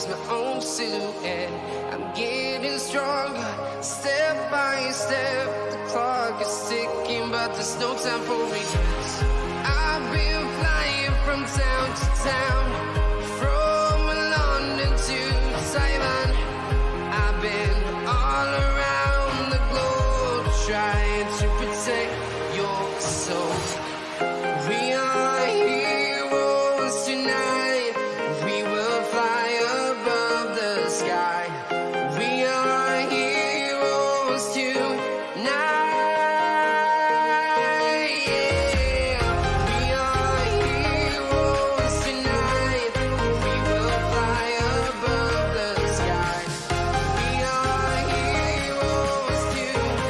my own silhouette. I'm getting stronger, step by step. The clock is ticking, but there's no time for regrets. I've been flying from town to town, from London to Taiwan. I've been all around the globe, trying to protect your soul. We are heroes tonight. We will fly above the sky. We are heroes tonight. Yeah. We are heroes tonight. We will fly above the sky. We are heroes tonight.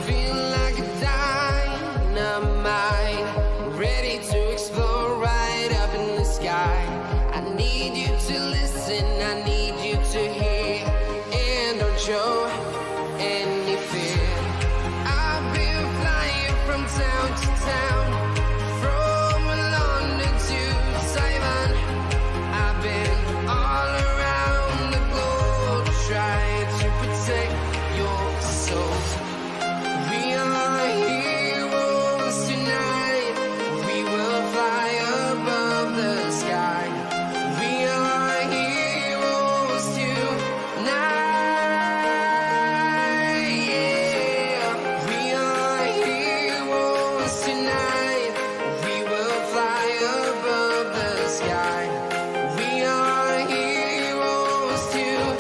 Feel like a dynamite, ready to explode right up in the sky. I need you to listen, I need you to hear, and don't show any fear. I've been flying from town to town, from London to Taiwan. I've been all around the globe, trying to protect your soul. We are heroes tonight. We will fly above the sky. We are heroes tonight. Yeah. We are heroes tonight. We will fly above the sky. We are heroes tonight.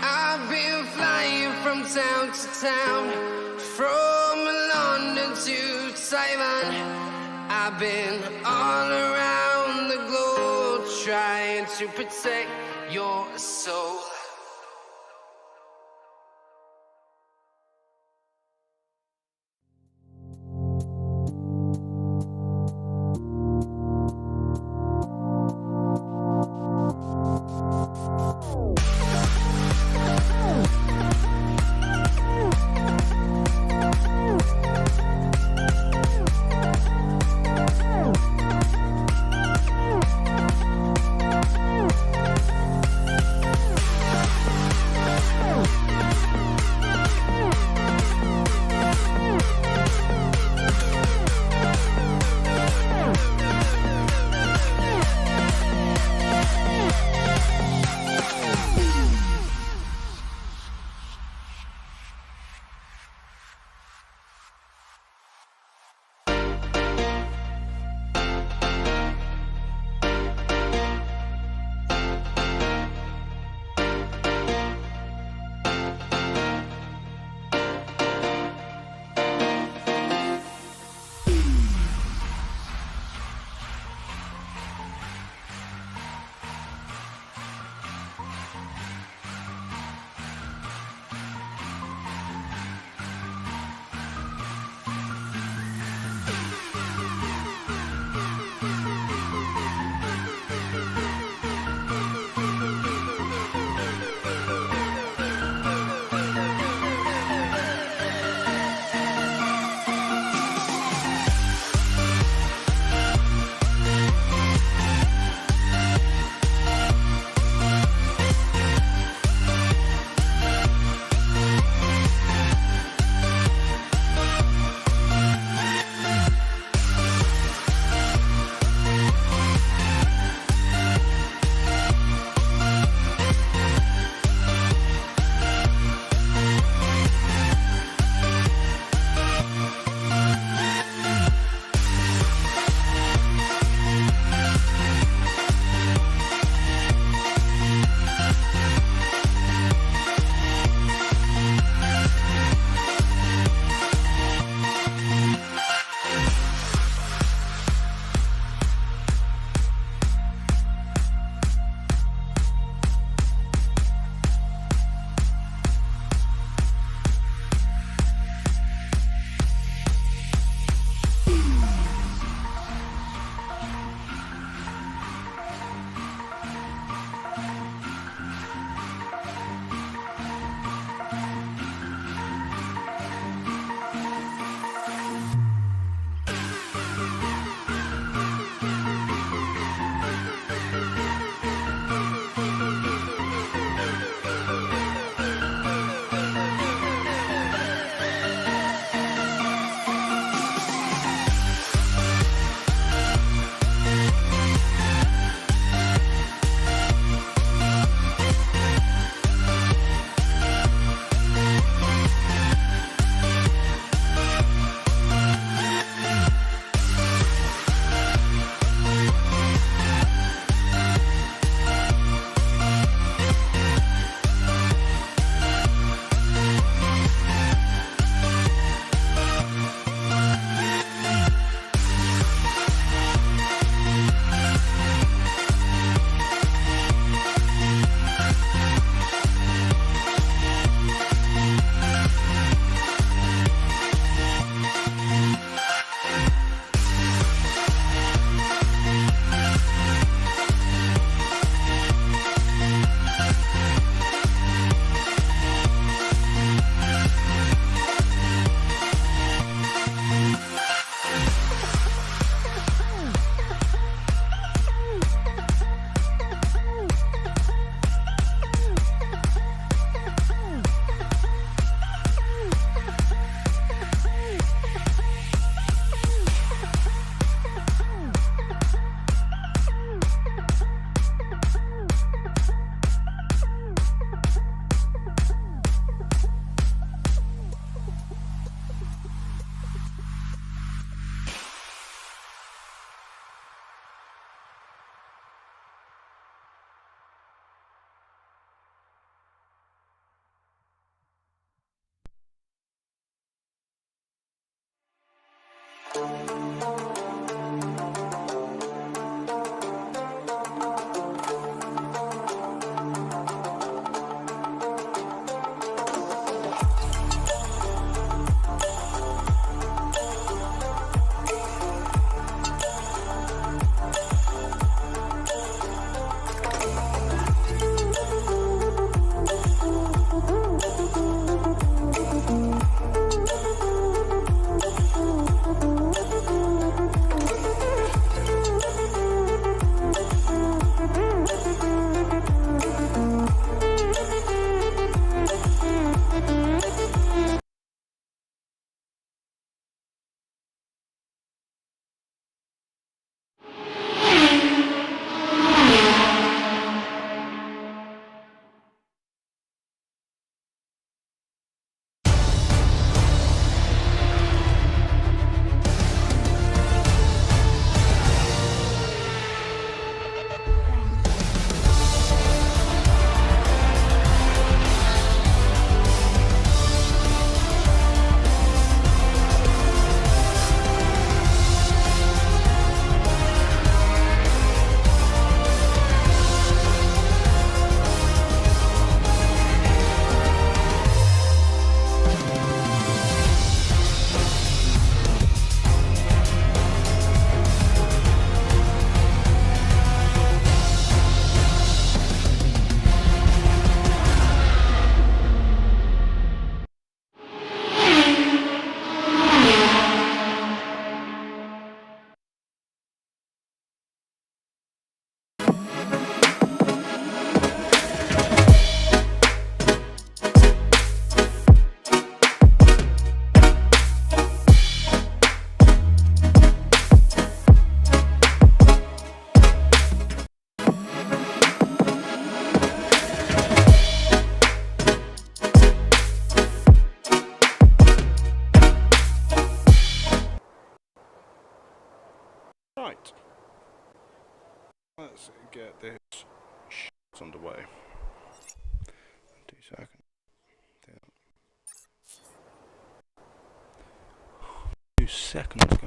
I've been flying from town to town, from London to Taiwan. I've been all around the globe, trying to protect your soul. Right. Let's get this underway. 2 seconds. 2 seconds ago.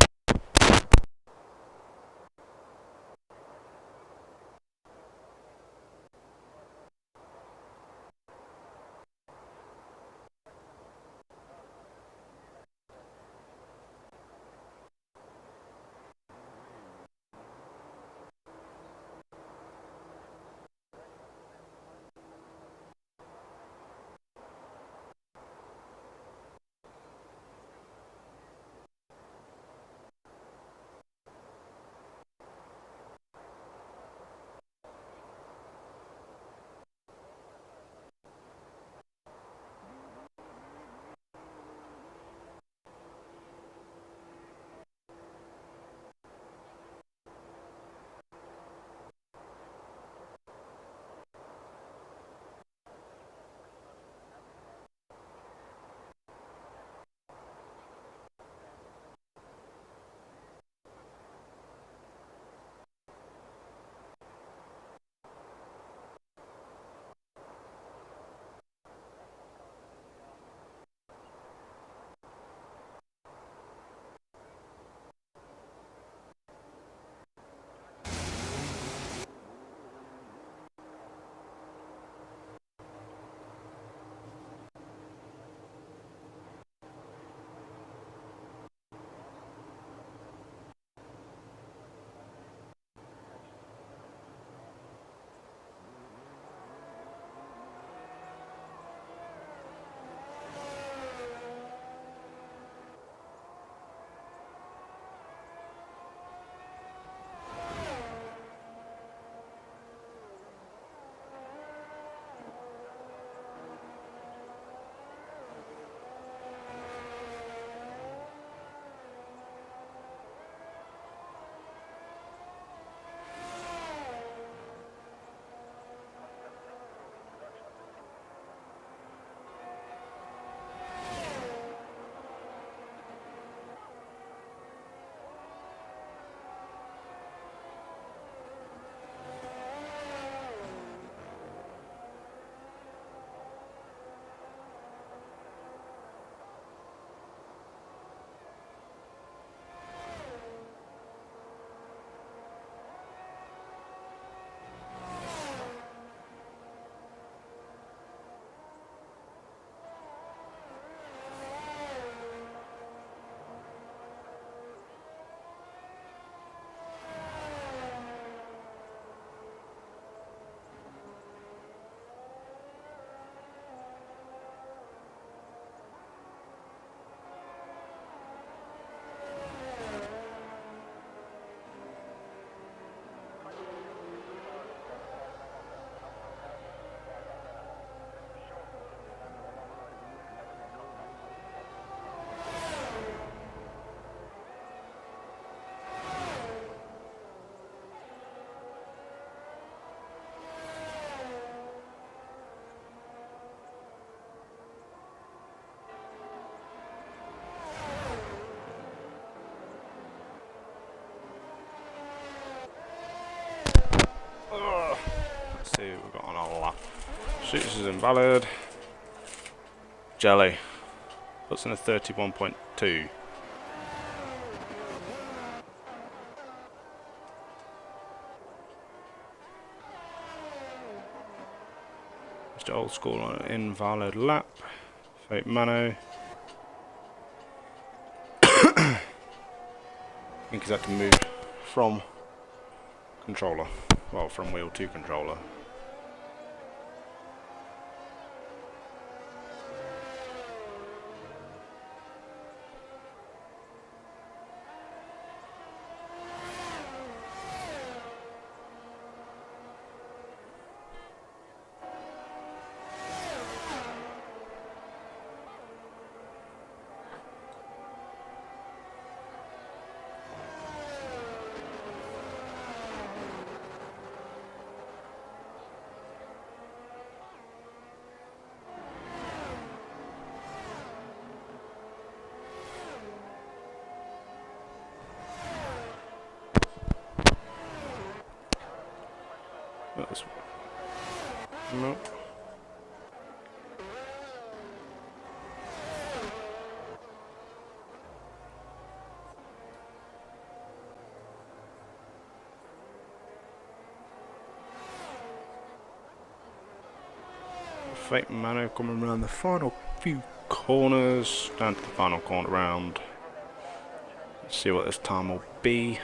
Let's see what we've got on our lap. Shooters is invalid. Jelly. Puts in a 31.2. Mr. Old School on an invalid lap. Fake Mano. I think he's had to move from controller. Well, from wheel to controller. this. No. Fake Mano coming around the final few corners, down to the final corner round. Let's see what this time will be.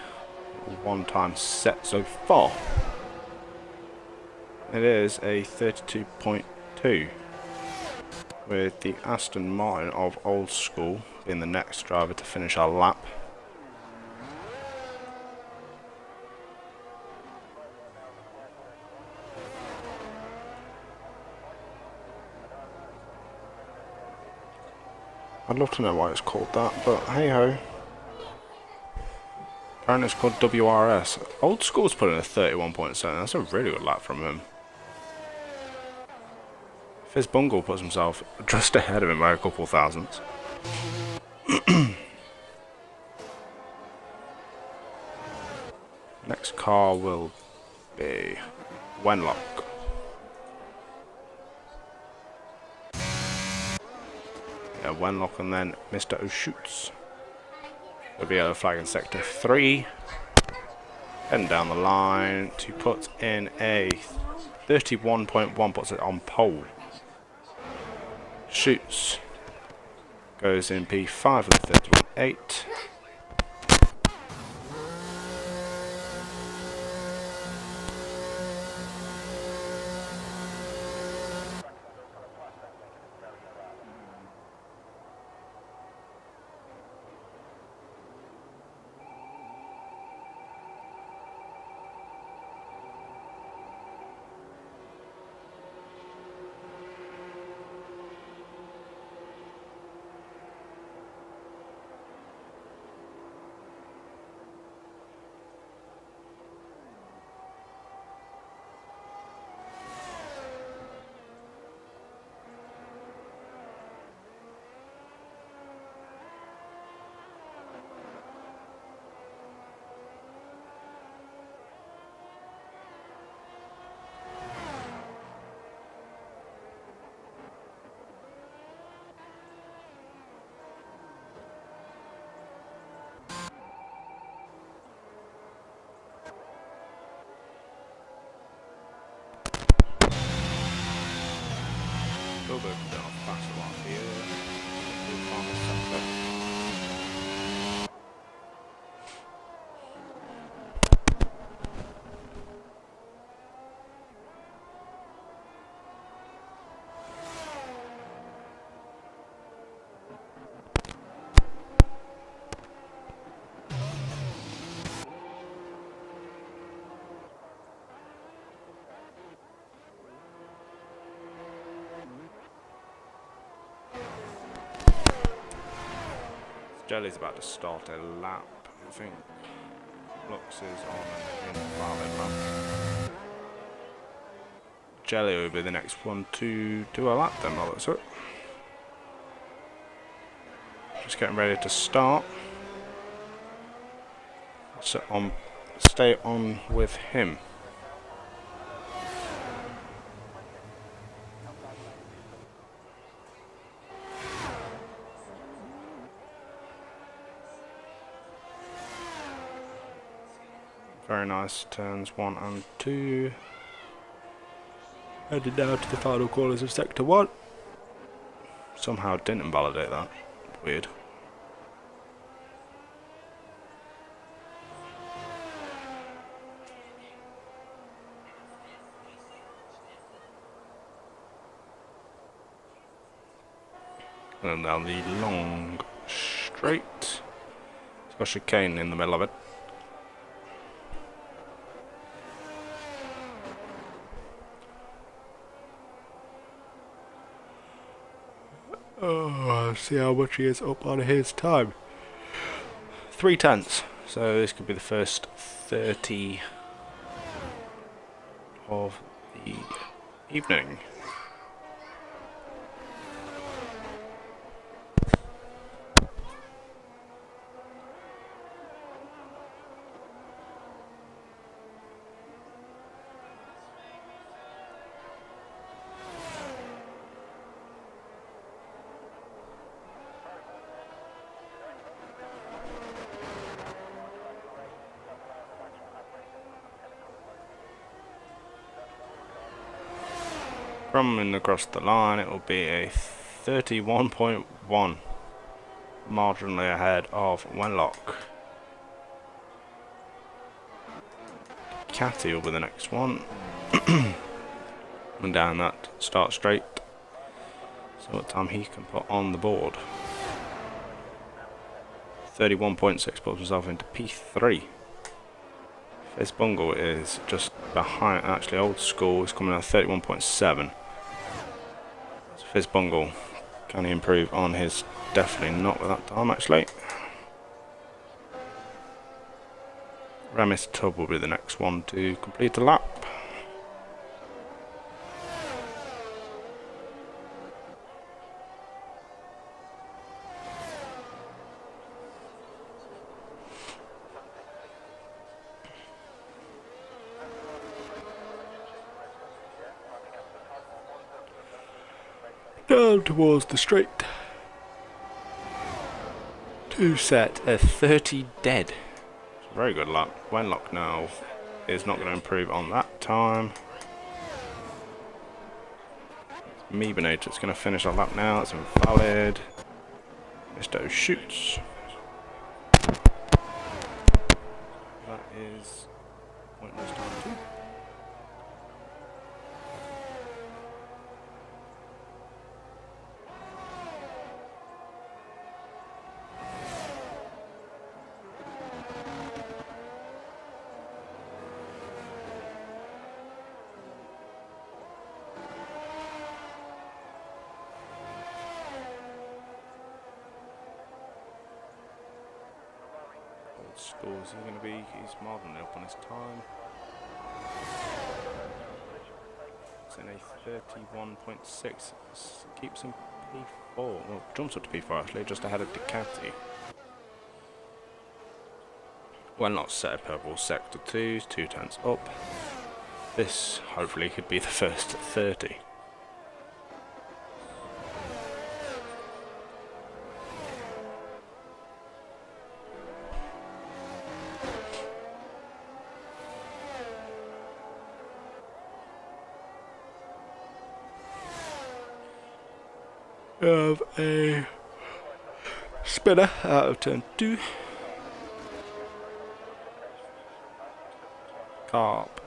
One time set so far. It is a 32.2, with the Aston Martin of Old School being the next driver to finish our lap. I'd love to know why it's called that, but hey ho. Apparently it's called WRS. Old School's put in a 31.7, that's a really good lap from him. Fizz Bungle puts himself just ahead of him by a couple thousandths. Next car will be Wenlock. Yeah, Wenlock and then Mr. O'Shoots. There'll be a flag in sector 3. Heading down the line to put in a 31.1, puts it on pole. Shoots. Goes in P5 with 31.8. Still going down fast along here. Jelly's about to start a lap, I think. Lux is on an invalid lap. Jelly will be the next one to do a lap then, well, that's it. Just getting ready to start. So stay on with him. Very nice turns 1 and 2. Headed down to the final corners of sector 1. Somehow didn't invalidate that. Weird. And down the long straight. It's got a chicane in the middle of it. Oh, let's see how much he is up on his time. 3/10. So this could be the first 30 of the evening. Coming across the line, it will be a 31.1, marginally ahead of Wenlock. Catty will be the next one. And down that start straight. So what time he can put on the board. 31.6 puts himself into P3. Fizz Bungle is just behind, actually Old School is coming out 31.7. So Fizz Bungle, can he improve on his? Definitely not with that time actually. Remis Tub will be the next one to complete a lap. Down towards the straight. To set a 30 dead. Very good lap. Wenlock now is not going to improve on that time. Meebinator is going to finish our lap now. It's invalid. Mr. Shoots. That is pointless time too. Scores are going to be, he's marginally up on his time. It's in a 31.6, keeps him P4, well jumps up to P4 actually, just ahead of Ducati. Wenlock set a purple sector 2s, 2 tenths up. This hopefully could be the first 30. Have a spinner out of turn 2. Carp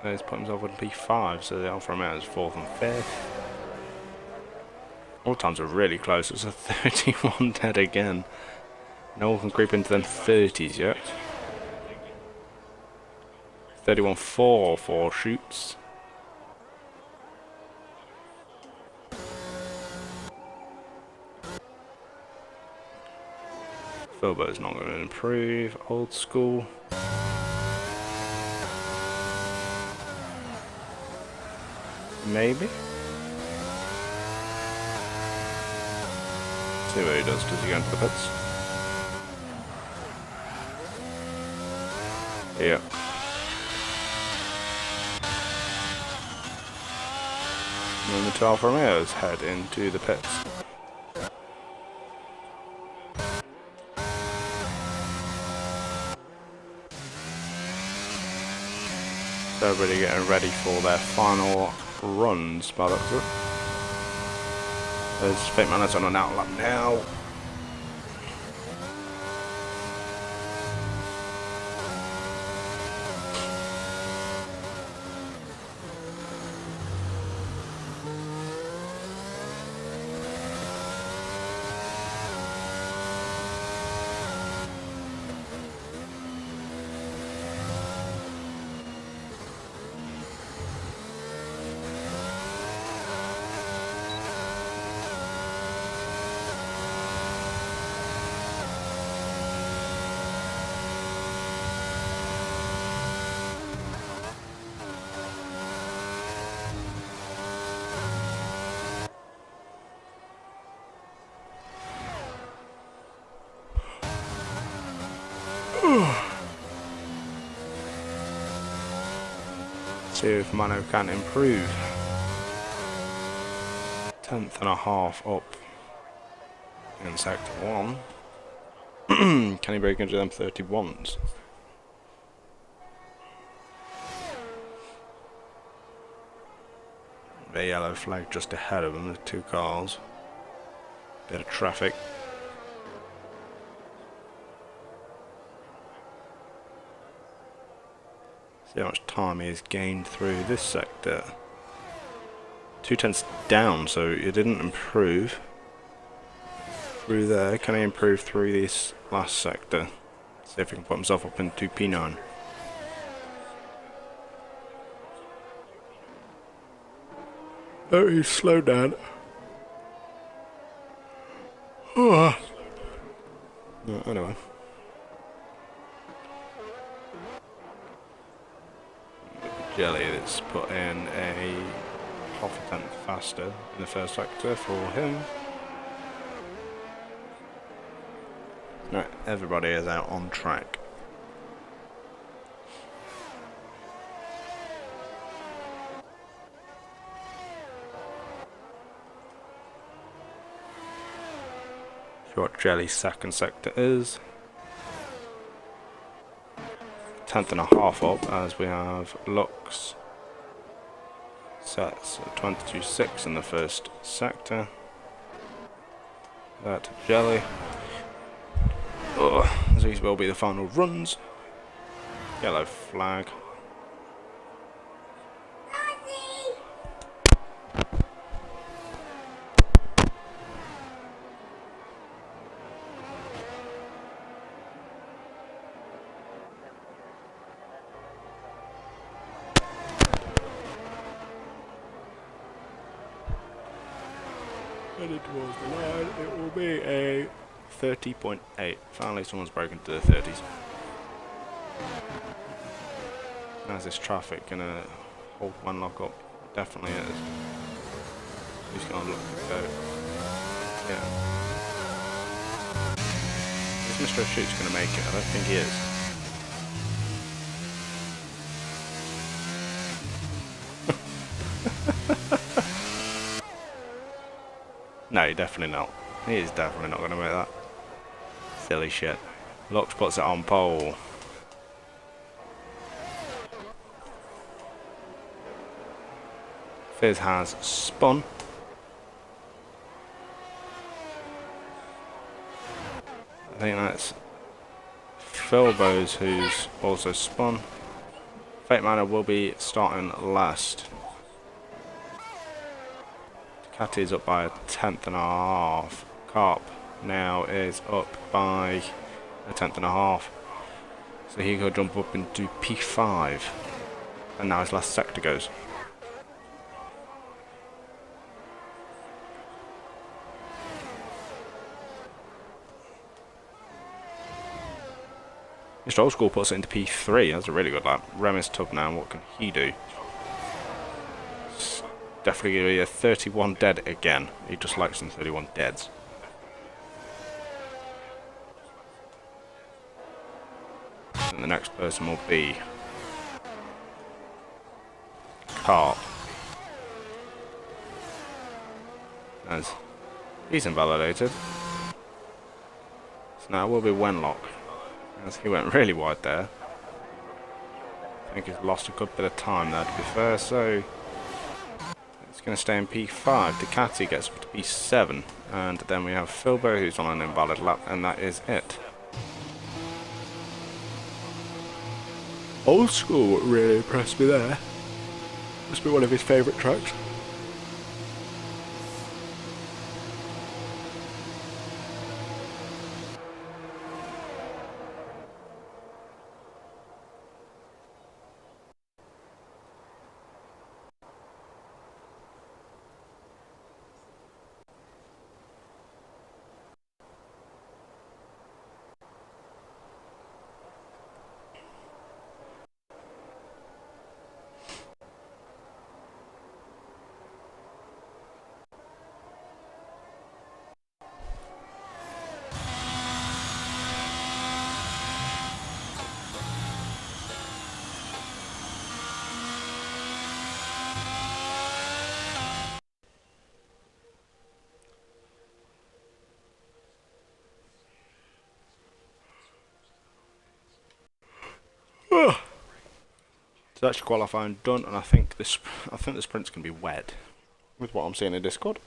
has put himself on P5, so the Alfa Romeo is 4th and 5th. All times are really close, it's a 31 dead again. No one can creep into them 30s yet. 31.4 for Shoots. Filbo's not going to improve. Old School. Maybe. See what he does. Does he go into the pits? Yeah. And the 2 Alfa Romeos head into the pits. Everybody getting ready for their final runs by the looks of it. There's Fate Manners on an outlap now. See if Mano can improve. 10th and a half up in sector 1. Can he break into them 31s? The yellow flag just ahead of them, the two cars. Bit of traffic. See how much time he has gained through this sector. 2 tenths down, so it didn't improve through there. Can he improve through this last sector? See if he can put himself up into P9. Oh, he's slowed down. Oh. No, anyway. Jelly that's put in a half a tenth faster in the first sector for him. Right, everybody is out on track. See what Jelly's second sector is. 10.5 up, as we have Lux sets at 22.6 in the first sector. That Jelly. These will be the final runs. Yellow flag. Headed towards the line, it will be a 30.8. Finally someone's broken to the 30s. How's this traffic gonna hold one lock up? Definitely is. Who's gonna look to go? Yeah. Is Mr. Shoot's gonna make it? I don't think he is. No, definitely not. He is definitely not going to make that. Silly shit. Lux puts it on pole. Fizz has spun. I think that's Philbos who's also spun. Fate Manor will be starting last. Catty's up by 1/10.5. Carp now is up by 1/10.5. So he could jump up into P5. And now his last sector goes. Mr. Old School puts it into P3. That's a really good lap. Rem is tough now. What can he do? Definitely going to be a 31 dead again. He just likes some 31 deads. And the next person will be Carp. As he's invalidated. So now it will be Wenlock. As he went really wide there. I think he's lost a good bit of time there, to be fair, so it's going to stay in P5. Ducati gets up to P7, and then we have Philbo who's on an invalid lap, and that is it. Old School really impressed me there. Must be one of his favourite tracks. So that's qualifying done, and I think the sprint's gonna be wet. with what I'm seeing in Discord.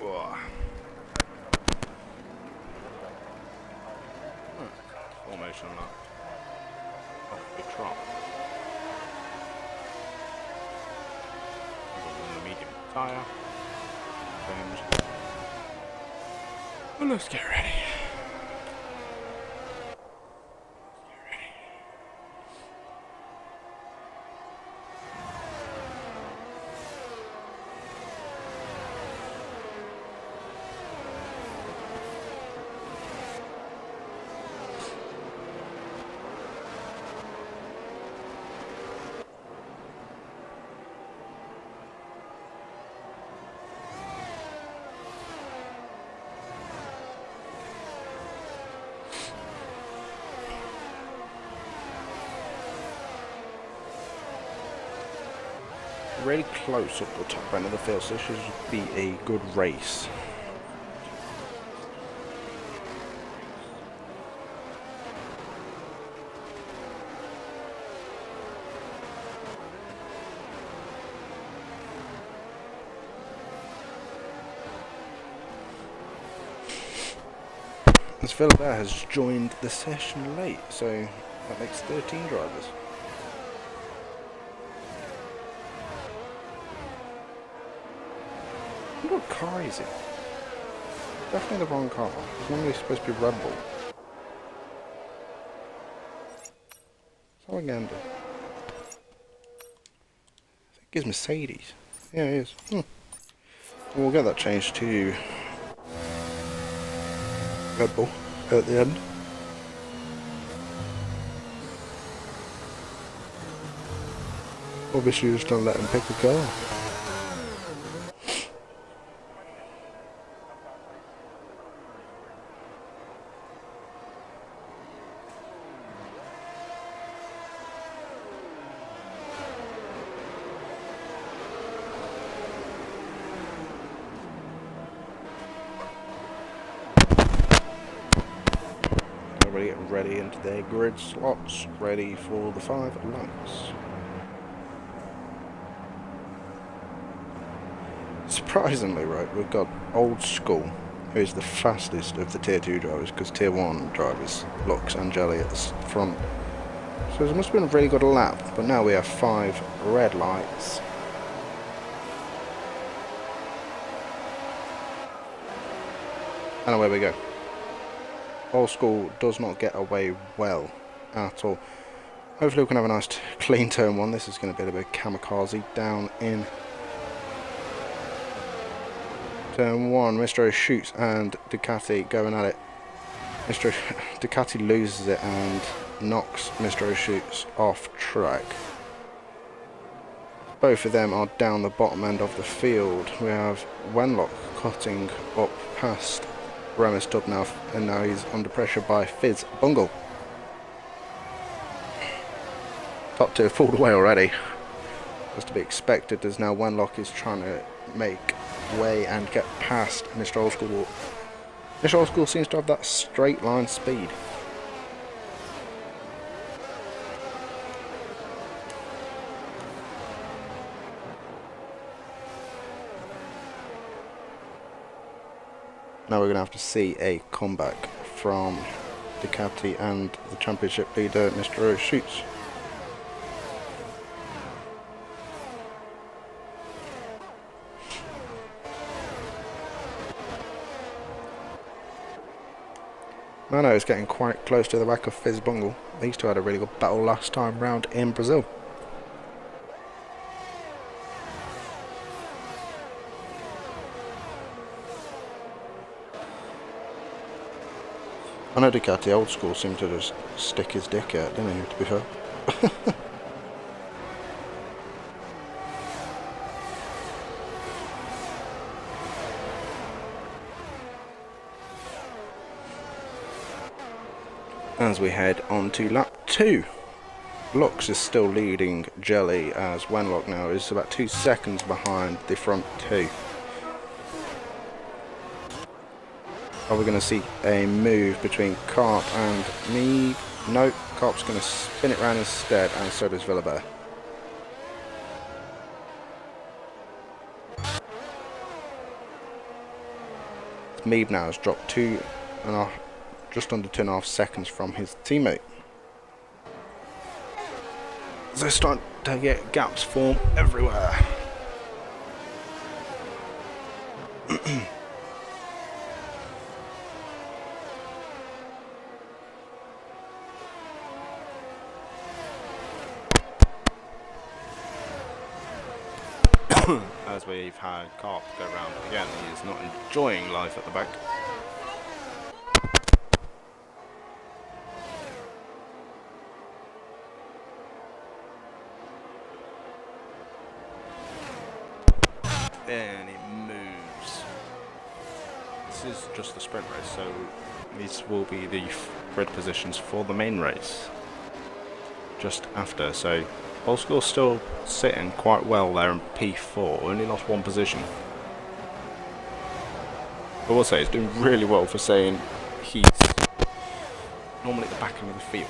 Whoa. Formation on that. Off the trot. On the medium tyre. Well, let's get ready. Really close up the top end of the field, so this should be a good race. This fella there has joined the session late, so that makes 13 drivers. What car is it? Definitely the wrong car. It's normally supposed to be Red Bull. So again, I think think it's Mercedes. Yeah, it is. We'll get that changed to Red Bull at the end. Obviously, just don't let him pick a car. Everybody getting ready into their grid slots, ready for the 5 laps. Surprisingly, right, we've got Old School, who is the fastest of the Tier 2 drivers, because Tier 1 drivers, Lux and Jelly at the front. So it must have been a really good lap, but now we have 5 red lights. And away we go. Old School does not get away well at all. Hopefully we can have a nice clean turn 1. This is going to be a bit kamikaze down in turn 1. Mr. Shoots and Ducati going at it. Ducati loses it and knocks Mr. Shoots off track. Both of them are down the bottom end of the field. We have Wenlock cutting up past Remus Dub now, and now he's under pressure by Fizz Bungle. Top 2 pulled away already. As to be expected, as now Wenlock is trying to make way and get past Mr. Old School. Mr. Old School seems to have that straight line speed. Now we're going to have to see a comeback from Ducati and the championship leader, Mr. Shoots. Mano is getting quite close to the back of Fizz Bungle. These two had a really good battle last time round in Brazil. I know Ducati Old School seemed to just stick his dick out, didn't he, to be fair? As we head on to lap 2. Lux is still leading Jelly, as Wenlock now is about 2 seconds behind the front 2. Are we going to see a move between Carp and me? No, Carp's going to spin it round instead, and so does Villabert. Meeb now has dropped just under 2.5 seconds from his teammate. They're starting to get gaps form everywhere. As we've had Carp go round again, he is not enjoying life at the back. And it moves. This is just the sprint race, so these will be the grid positions for the main race just after. So Old School's still sitting quite well there in P4, only lost 1 position. I will say he's doing really well for saying he's normally at the back end of the field.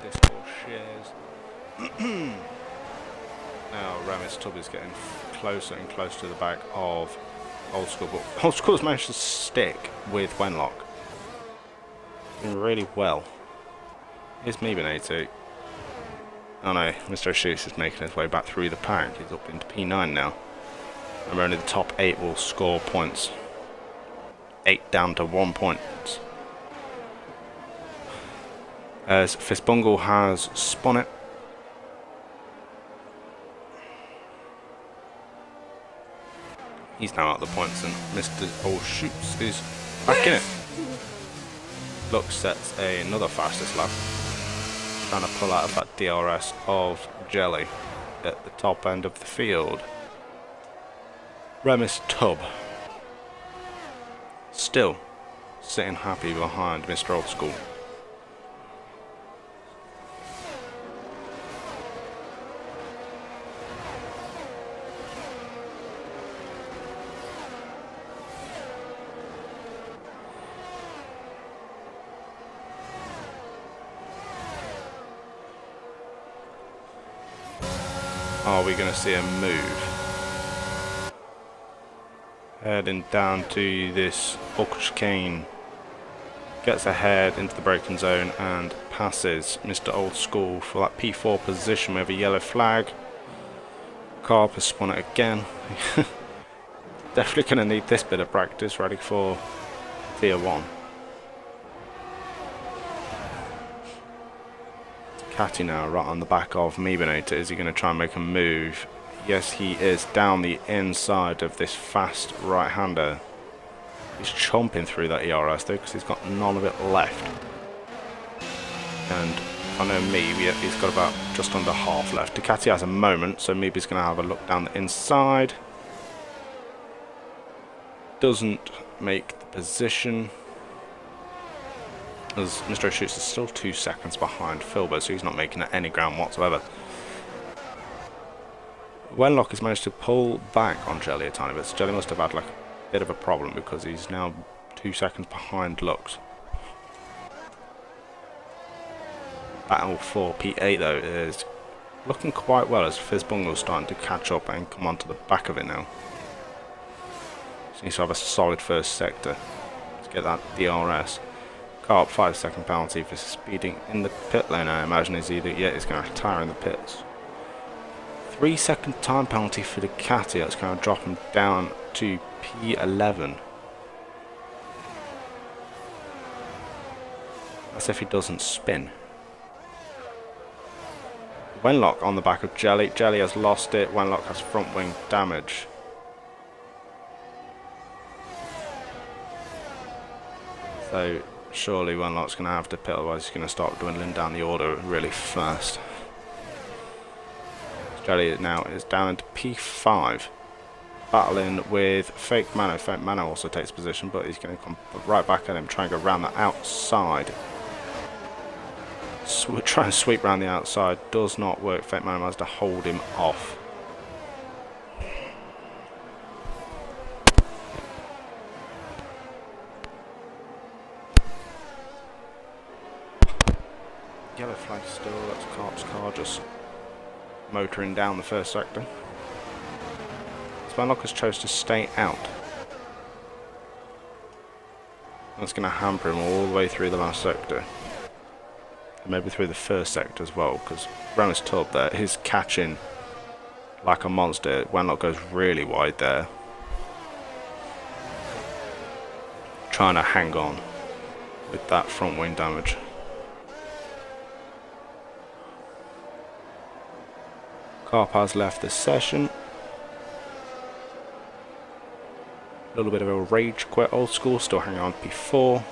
this ball shears. Now Remis Tubb is getting closer and closer to the back of Old School, but Old School's managed to stick with Wenlock. Doing really well. Here's Meebinator. Oh no, Mr. O'Shoots is making his way back through the pack. He's up into P9 now. Remember, only the top 8 will score points. 8 down to 1 point. As Fistbungle has spun it. He's now out the points, and Mr. O'Shoots is back in it. Lux sets another fastest lap. Trying to pull out of that DRS of Jelly at the top end of the field. Remis Tubb still sitting happy behind Mr. Old School. Are we going to see a move? Heading down to this awkward chicane. Gets ahead into the braking zone and passes Mr. Old School for that P4 position with a yellow flag. Carp has spun it again. Definitely going to need this bit of practice ready for Tier 1. Catty now right on the back of Meebinator. Is he going to try and make a move? Yes, he is, down the inside of this fast right-hander. He's chomping through that ERS though, because he's got none of it left. And I know Meeb, he's got about just under half left. Ducati has a moment, so Meeb is going to have a look down the inside. Doesn't make the position, as Mr. O'Shoots is still 2 seconds behind Filbo, so he's not making any ground whatsoever. Wenlock has managed to pull back on Jelly a tiny bit, so Jelly must have had like a bit of a problem because he's now 2 seconds behind Lux. Battle for P8 though is looking quite well as Fizzbungle's starting to catch up and come onto the back of it now. So needs to have a solid first sector to get that DRS. Carp 5-second penalty for speeding in the pit lane. I imagine he's either he's going to retire in the pits. 3-second time penalty for Ducati. That's going to drop him down to P11. That's if he doesn't spin. Wenlock on the back of Jelly. Jelly has lost it. Wenlock has front wing damage. So surely Wenlock's going to have to pit, otherwise he's going to start dwindling down the order really fast. Jelly now is down into P5. Battling with Fake Mano. Fake Mano also takes position, but he's going to come right back at him, try and go around the outside. Try and sweep around the outside. Does not work. Fake Mano has to hold him off. Yellow flag still, that's Carp's car just motoring down the first sector. Wenlock has chose to stay out. That's going to hamper him all the way through the last sector. And maybe through the first sector as well, because Remis Tubb there, he's catching like a monster. Wenlock goes really wide there. Trying to hang on with that front wing damage. Carp has left the session. A little bit of a rage quit. Old School still hanging on P4.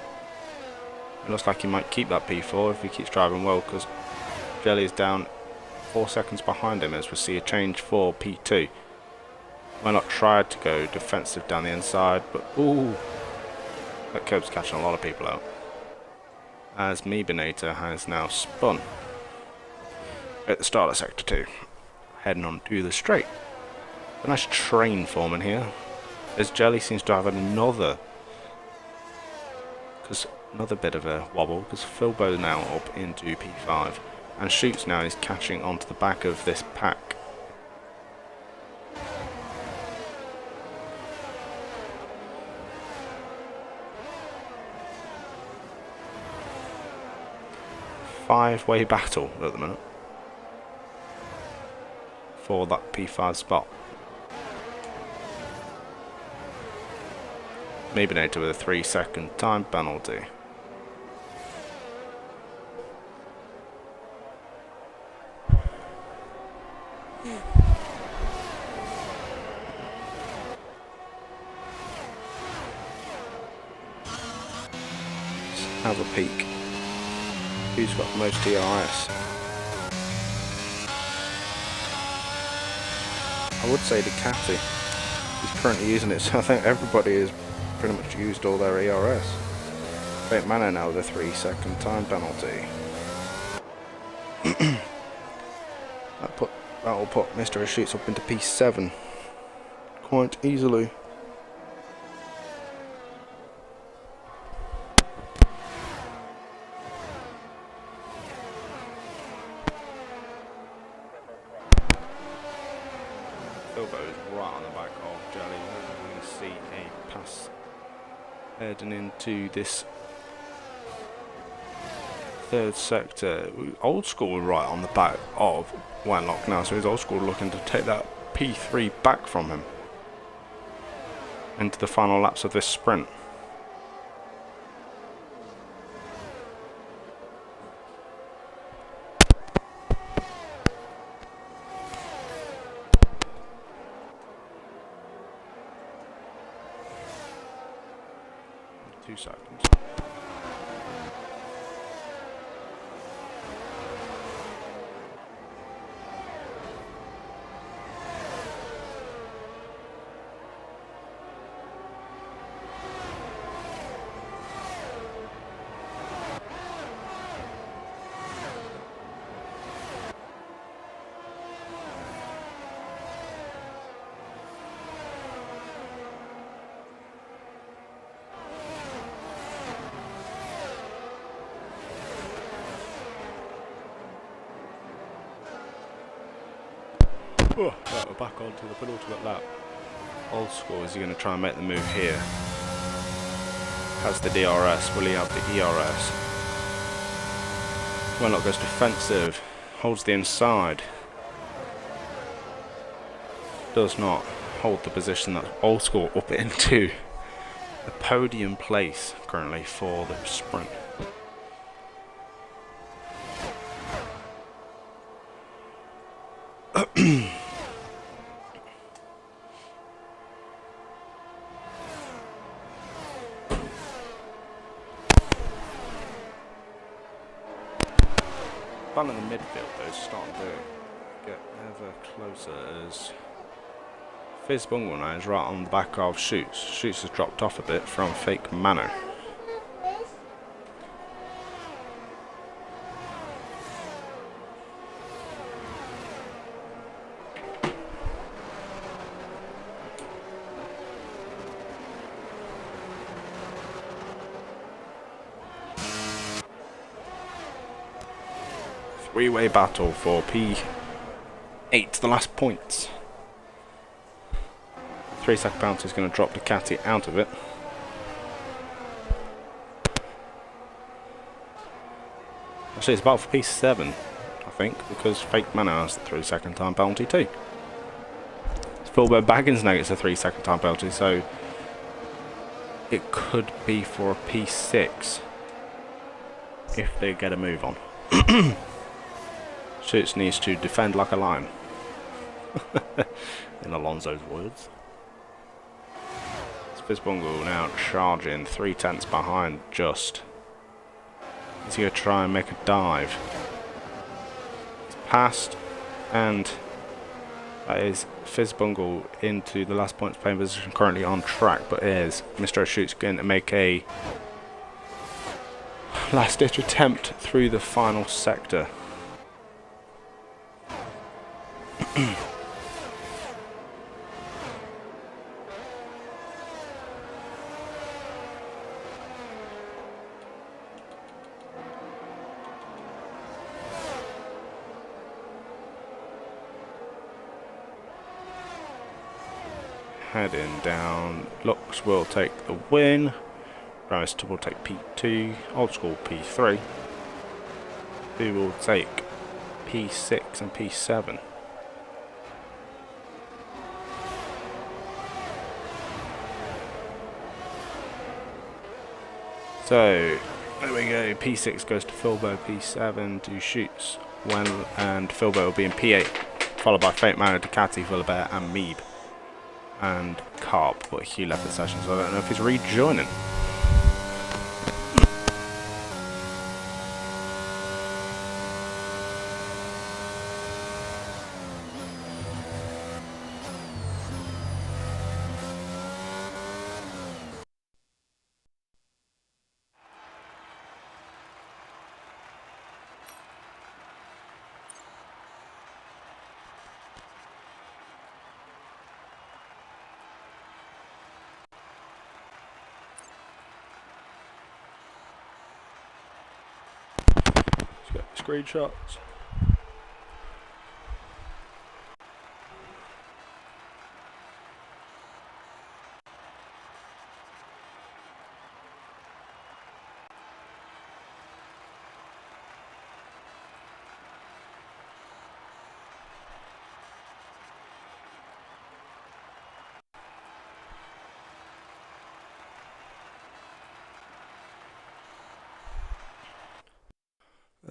It looks like he might keep that P4 if he keeps driving well, because Jelly is down 4 seconds behind him as we see a change for P2. Wenlock tried to go defensive down the inside, but ooh, that curb's catching a lot of people out. As Meebinator has now spun at the start of Sector 2. Heading on to the straight. A nice train forming here, as Jelly seems to have another bit of a wobble, because Filbo now up into P5. and Shoots now is catching onto the back of this pack. Five-way battle at the minute for that P5 spot. Mabinator with a 3-second time penalty. Let's have a peek. Who's got the most DRS? I would say Ducati. He's currently using it, so I think everybody has pretty much used all their ERS. Fake Manor now with a 3-second time penalty. That will put Mr. Shoots up into P7 quite easily. Filbo is right on the back of Jelly. We're going to see a pass heading into this third sector. Old School right on the back of Wenlock now, so he's Old School looking to take that P3 back from him into the final laps of this sprint. Two seconds. Oh, right, we're back onto the penultimate lap. Old School, is he going to try and make the move here? Has the DRS, will he have the ERS? Wenlock goes defensive, holds the inside. Does not hold the position that Old School up into the podium place currently for the sprint. Fun in the midfield though is starting to get ever closer as Fizzbungle now is right on the back of Shoots. Shoots has dropped off a bit from Fake Manor. Three-way battle for P8, the last points. 3-second penalty is going to drop Ducati out of it. Actually, it's about for P7, I think, because Fake Manor has the 3-second time penalty too. Filbo Baggins now gets a 3-second time penalty, so it could be for a P6 if they get a move on. Shoots needs to defend like a lion, in Alonso's words. Fizzbungle now charging 3/10 behind just. Is he going to try and make a dive? It's passed, and that is Fizzbungle into the last points playing position, currently on track, but is Mr. Shoots going to make a last ditch attempt through the final sector. heading down. Lux will take the win. Ramister will take P2. Old School P3. Who will take P6 and P7. So, there we go. P6 goes to Filbo, P7 to Shoots. And Filbo will be in P8, followed by Fate Manor, Ducati, Villabert, and Meeb. And Carp, but Hugh left the session, so I don't know if he's rejoining. Screenshots.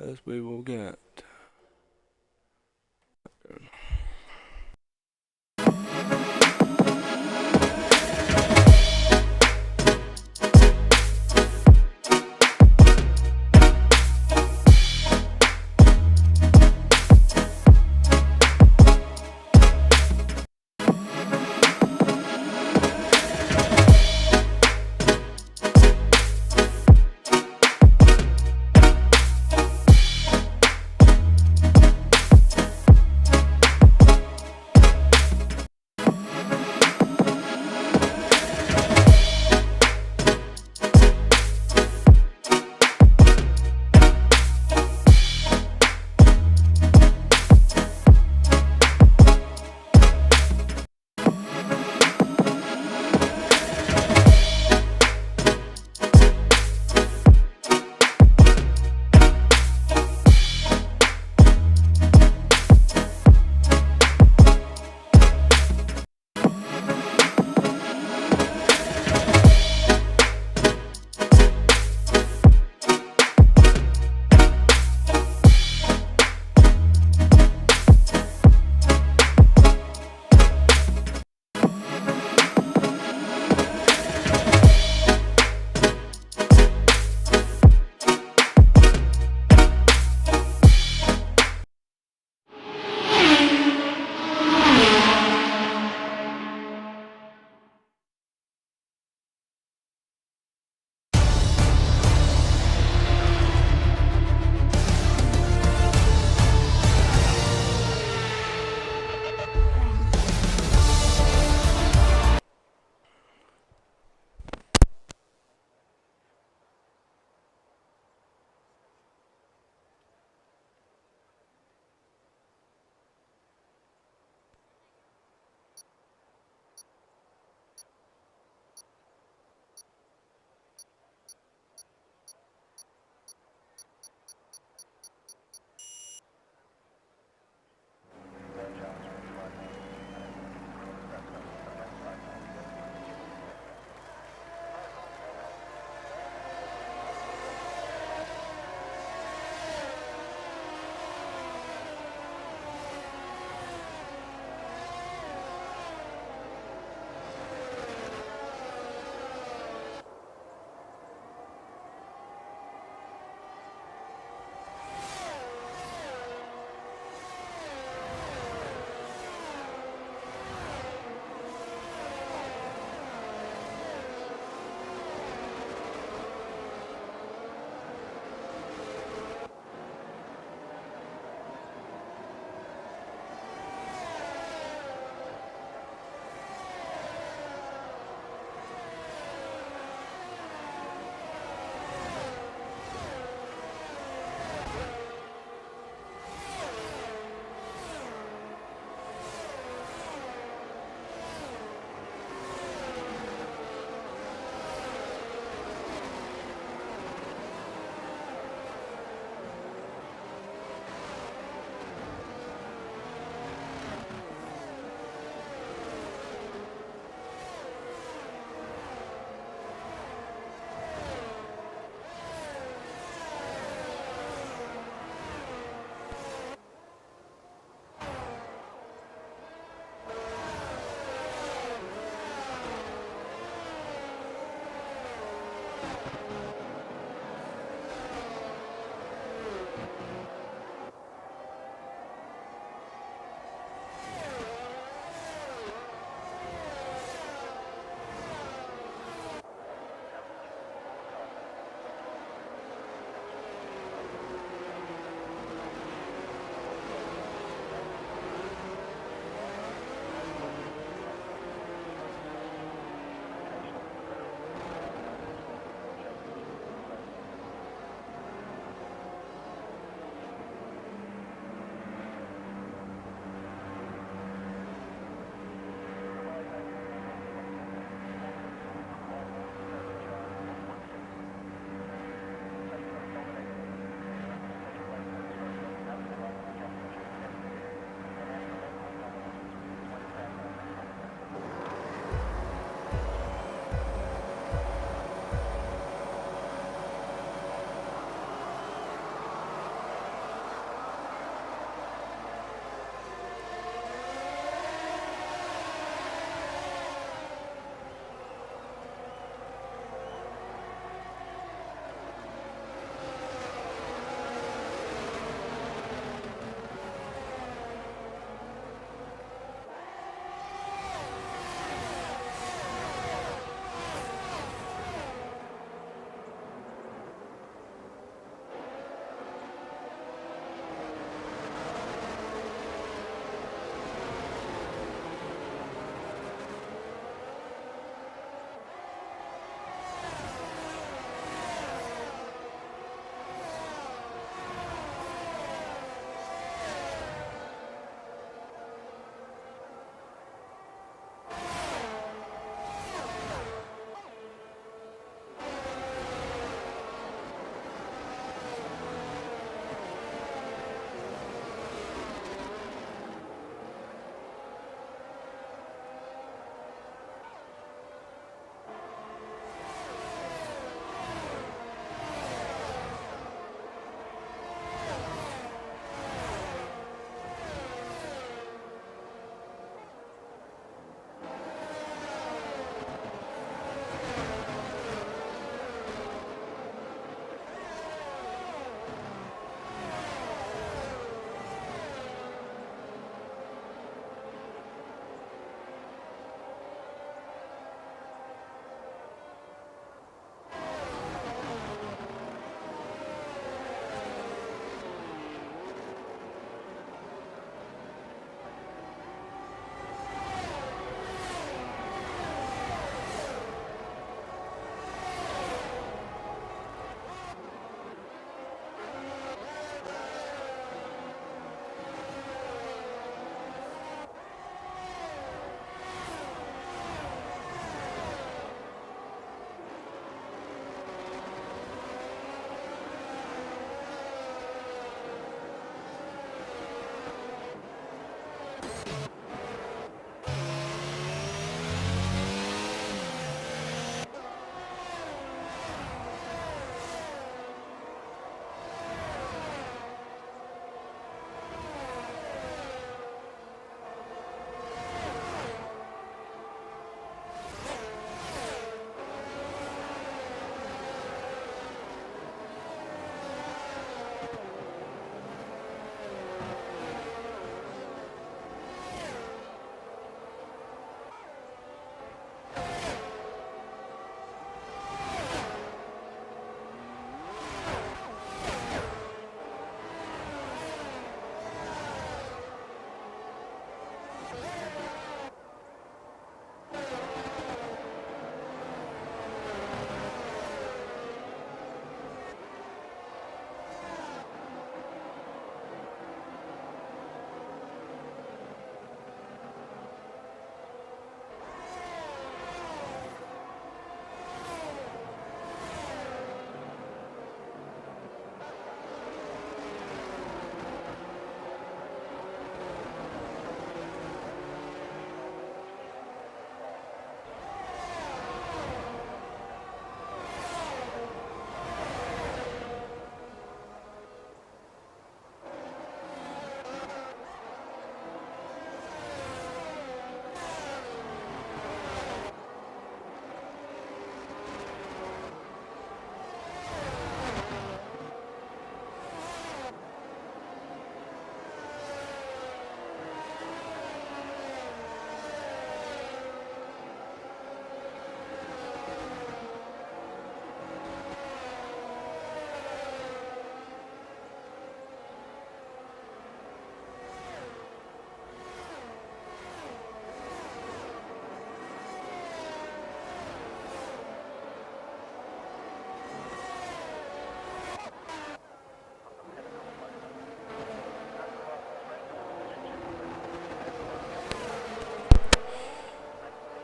As we will get.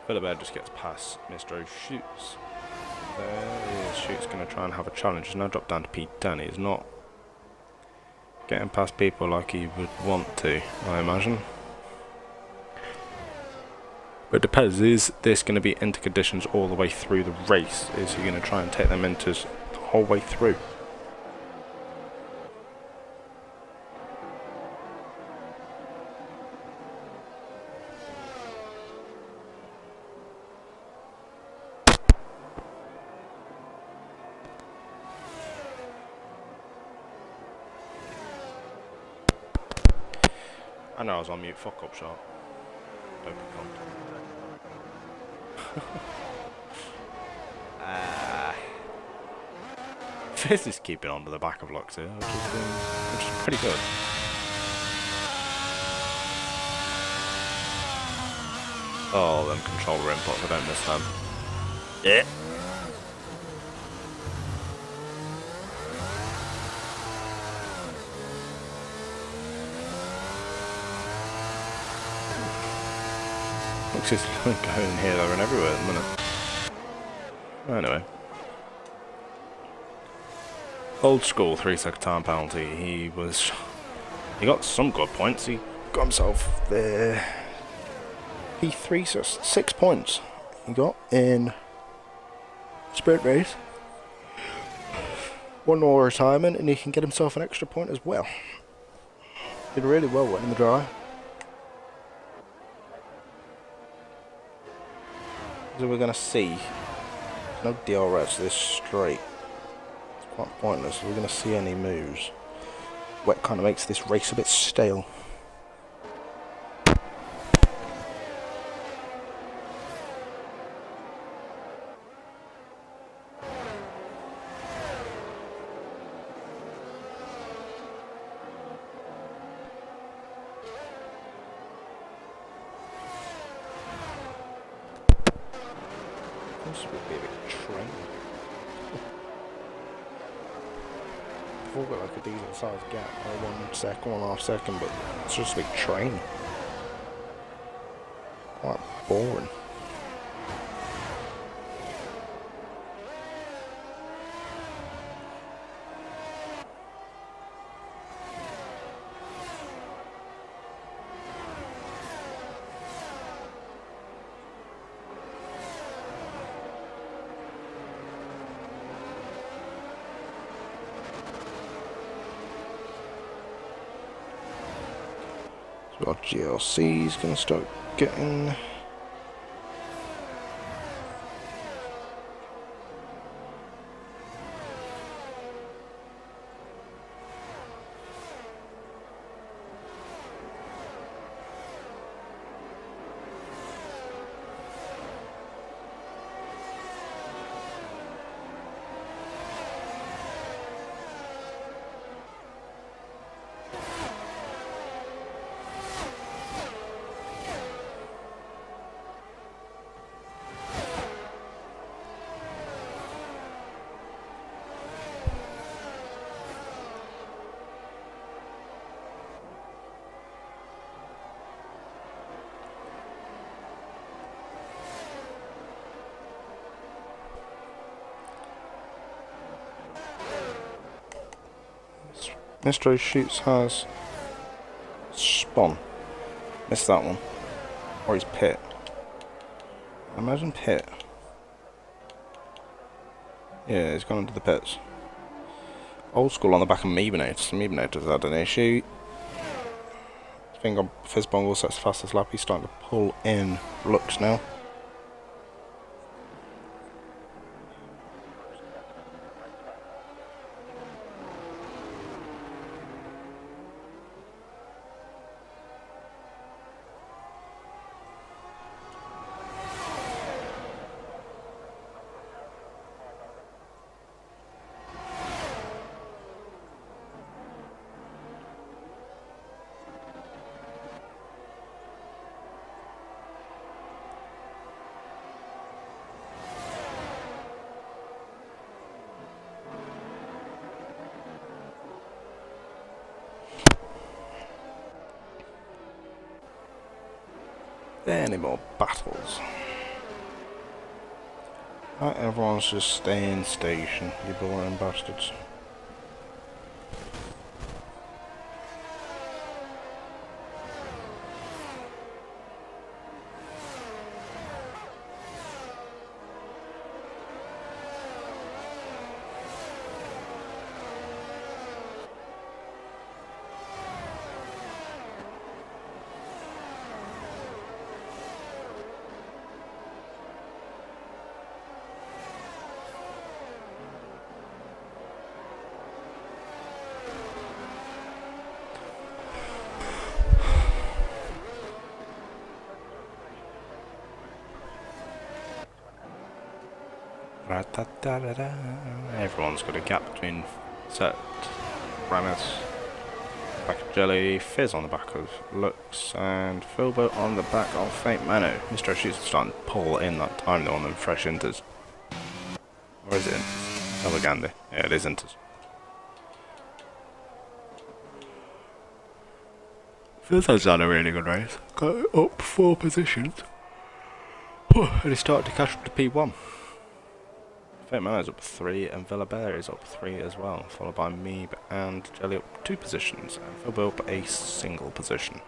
Philibert just gets past Mr. O'Shoots. There is Shoots going to try and have a challenge. He's now dropped down to P10. He's not getting past people like he would want to, I imagine. But it depends, is this going to be into conditions all the way through the race? Is he going to try and take them into the whole way through? I know I was on mute, fuck up shot. Don't be Fizz is keeping on to the back of Lux here, which is pretty good. Oh, them controller inputs, I don't miss them. Yeah. Lux is going here, there and everywhere at the minute. Anyway. Old school 3-second time penalty. He got some good points. He got himself the P3, so 6 points he got in sprint race. One more retirement and he can get himself an extra point as well. Did really well winning the dry. So we're going to see no DRS this straight. It's quite pointless. We're going to see any moves. What kind of makes this race a bit stale. This would be a bit train. I've all got like a decent sized gap, 1 second, 1.5 seconds, but it's just a big train. Quite boring. So our GLC is going to start getting... Mr. O'Shoots has spun. Missed that one. Or he's pit. Imagine pit. Yeah, he's gone into the pits. Old school on the back of Meebinator. Meebinator's had an issue. Finger on Fizzbongle, so it's the fastest lap. He's starting to pull in Lux now. Any more battles? Right, everyone's just staying station, you boring bastards. Everyone's got a gap between Set, Ramis, back of Jelly, Fizz on the back of Lux, and Filbert on the back of Faint Mano. Mr. Shoots starting to pull in that time though on them fresh inters. Or is it inters? Oh, Gandhi. Yeah, it is inters. Fizz has done a really good race. Got up 4 positions. And he started to catch up to P1. Faint Mano is up 3 and Villabear is up 3 as well, followed by Meeb and Jelly up 2 positions and Philbo up a single position.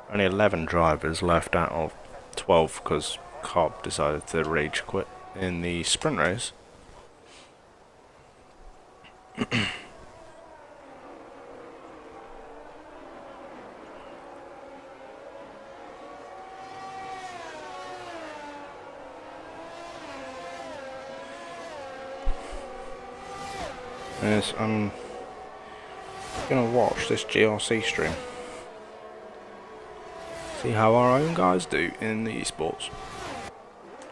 Only 11 drivers left out of 12 because Cobb decided to rage quit in the sprint race. Yes, I'm gonna watch this GRC stream. See how our own guys do in the esports.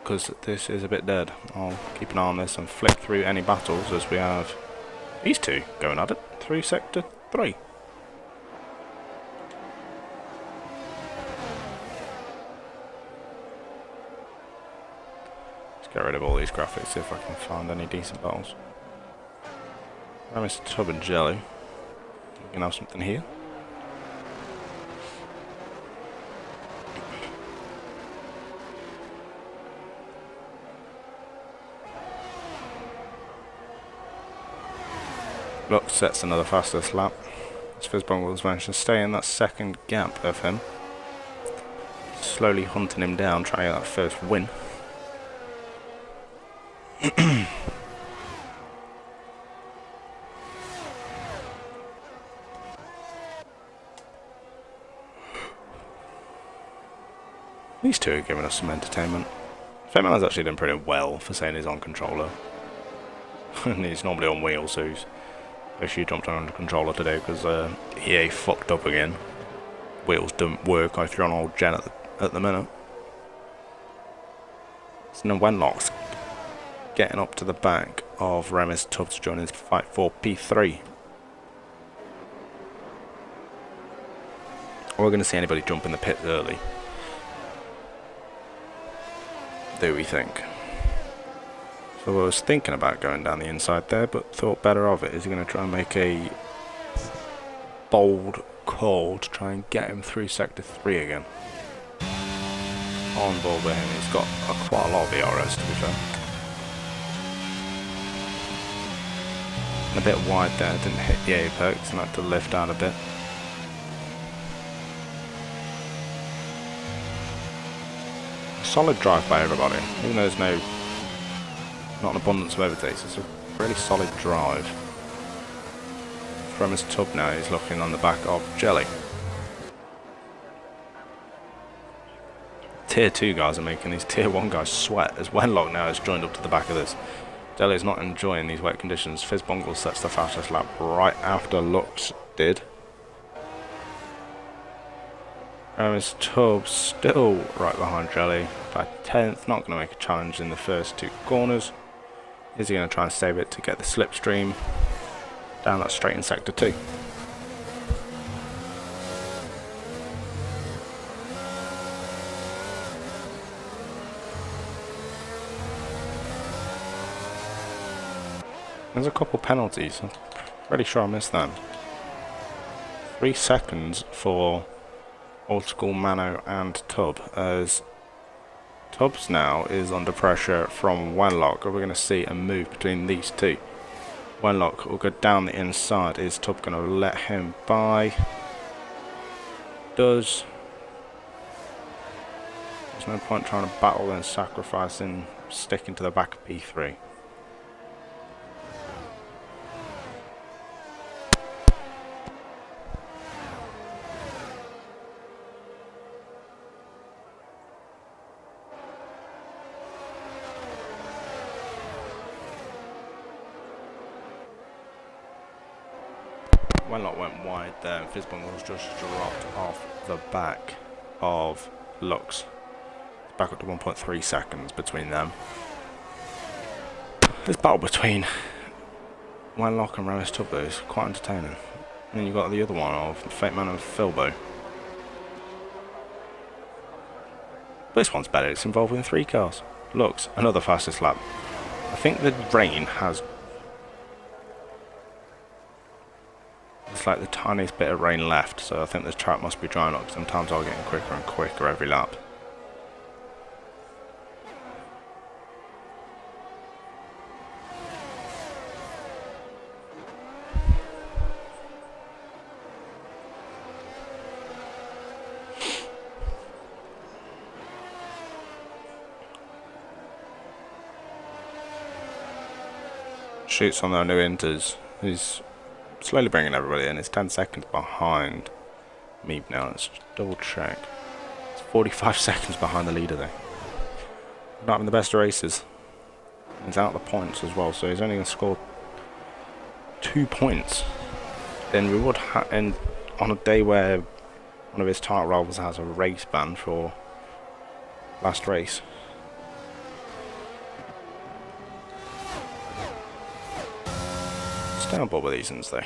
Because this is a bit dead. I'll keep an eye on this and flick through any battles as we have these two going at it through sector 3. Let's get rid of all these graphics, see if I can find any decent battles. Mr. Tub and Jelly. We can have something here. Look, sets another fastest lap. As Fizzbongle's managed to stay in that second gap of him. Slowly hunting him down, trying to get that first win. These two are giving us some entertainment. Faintman's actually done pretty well for saying he's on controller. And he's normally on wheels, so he's actually jumped on controller today because EA fucked up again. Wheels don't work, I threw on old Jen at the minute. So now Wenlock's getting up to the back of Remis Tubbs to join his fight for P3. We're going to see anybody jump in the pit early. Do we think? So I was thinking about going down the inside there, but thought better of it. Is he going to try and make a bold call to try and get him through sector 3 again? On board with him, he's got quite a lot of ERS to be fair. And a bit wide there, didn't hit the apex and had to lift out a bit. Solid drive by everybody, even though there's not an abundance of overtakes. It's a really solid drive. From his tub now, he's looking on the back of Jelly. Tier 2 guys are making these Tier 1 guys sweat, as Wenlock now has joined up to the back of this. Jelly's not enjoying these wet conditions. Fizzbongle sets the fastest lap right after Lux did. His Tubbs still right behind Jelly by 10th, not going to make a challenge in the first 2 corners. Is he going to try and save it to get the slipstream down that straight in sector 2? There's a couple penalties, I'm pretty sure I missed that. 3 seconds for Old School Mano and Tub, as Tubbs now is under pressure from Wenlock. We're going to see a move between these two. Wenlock will go down the inside. Is Tubbs going to let him by? Does. There's no point trying to battle and sacrificing, sticking to the back of P3. Wenlock went wide there, and Fizbon was just dropped off the back of Lux. Back up to 1.3 seconds between them. This battle between Wenlock and Ramis Tubbo is quite entertaining. And then you've got the other one of Fate Man and Filbo. This one's better, it's involving 3 cars. Lux, another fastest lap. I think the rain has... It's like the tiniest bit of rain left, so I think this track must be drying up. Sometimes I'm getting quicker and quicker every lap. Shoots on their new inters. He's slowly bringing everybody in. It's 10 seconds behind Meeb now. Let's just double check. It's 45 seconds behind the leader though. Not having the best races. He's out the points as well, so he's only going to score 2 points. Then we would and on a day where one of his title rivals has a race ban for last race. Stay on board with these ones though.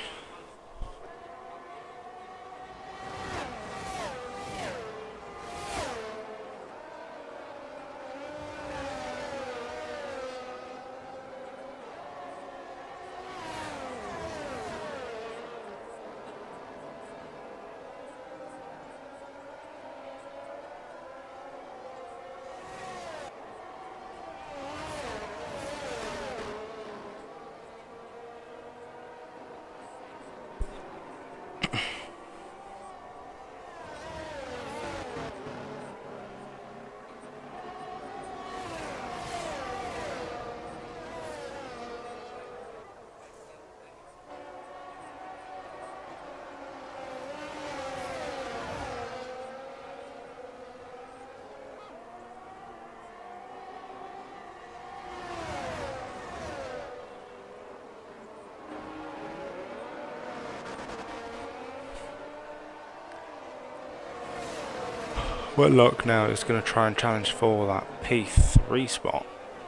Whitlock now is going to try and challenge for that P3 spot.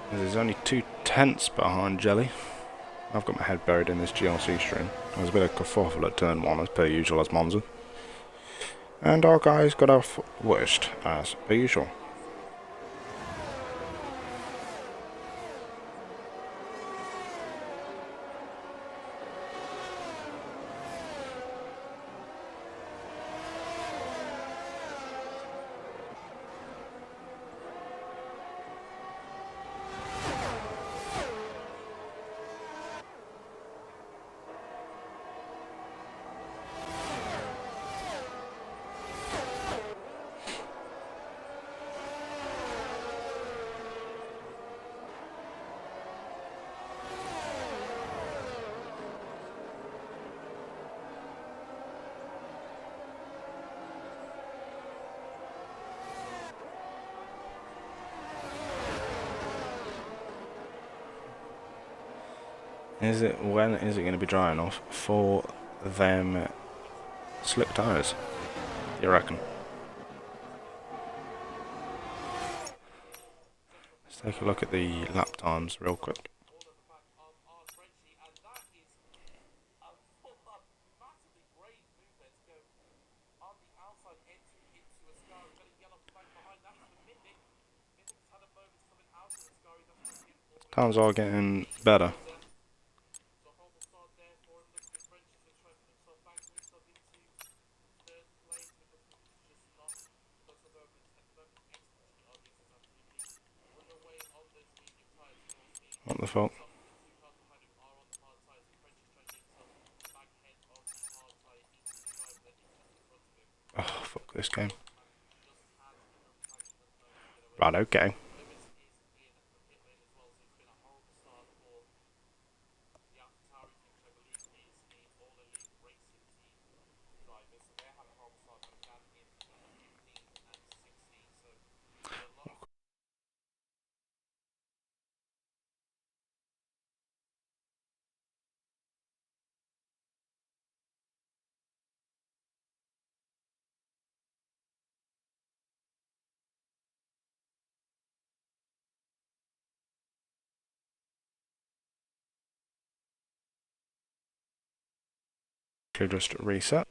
There's only 2 tenths behind Jelly. I've got my head buried in this GRC stream. There was a bit of kerfuffle at turn 1 as per usual as Monza. And our guys got off worst as per usual. When is it going to be dry enough for them slick tyres, you reckon? Let's take a look at the lap times real quick. Times are getting better. the fault. Oh, fuck this game. Right, okay. Should just reset.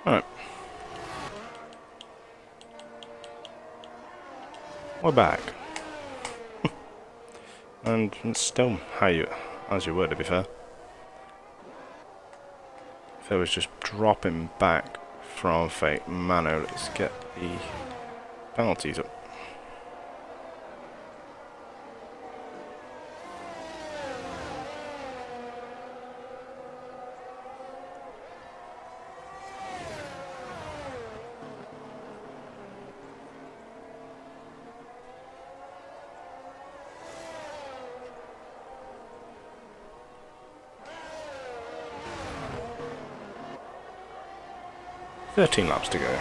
Alright. We're back. And it's still how you, as you were, to be fair. If it was just dropping back from Fate Mano, let's get the penalties up. "13 laps to go."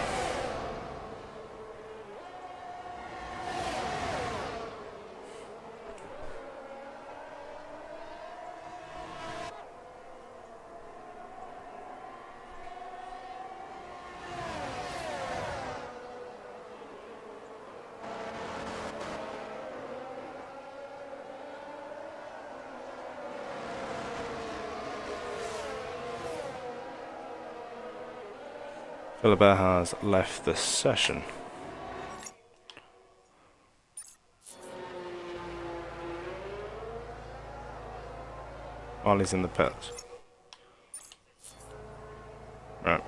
Philibert has left the session. While he's in the pits. Right.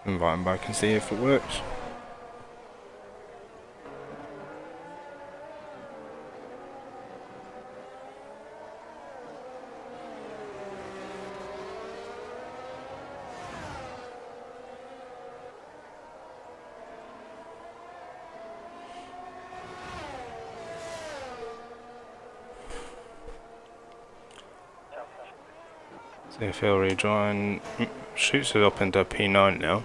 Invite him back and see if it works. See if he'll rejoin. Shoots it up into P9 now.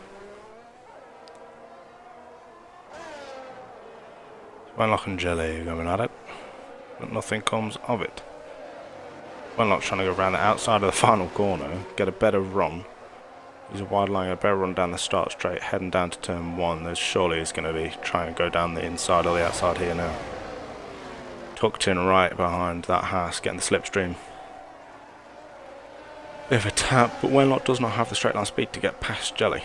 Wenlock and Jelly are going at it, but nothing comes of it. Wenlock's trying to go around the outside of the final corner, get a better run. He's a wide line, a better run down the start straight, heading down to turn 1. There's surely he's going to be trying to go down the inside or the outside here now. Tucked in right behind that Haas, getting the slipstream. Bit of a tap, but Wenlock does not have the straight line speed to get past Jelly.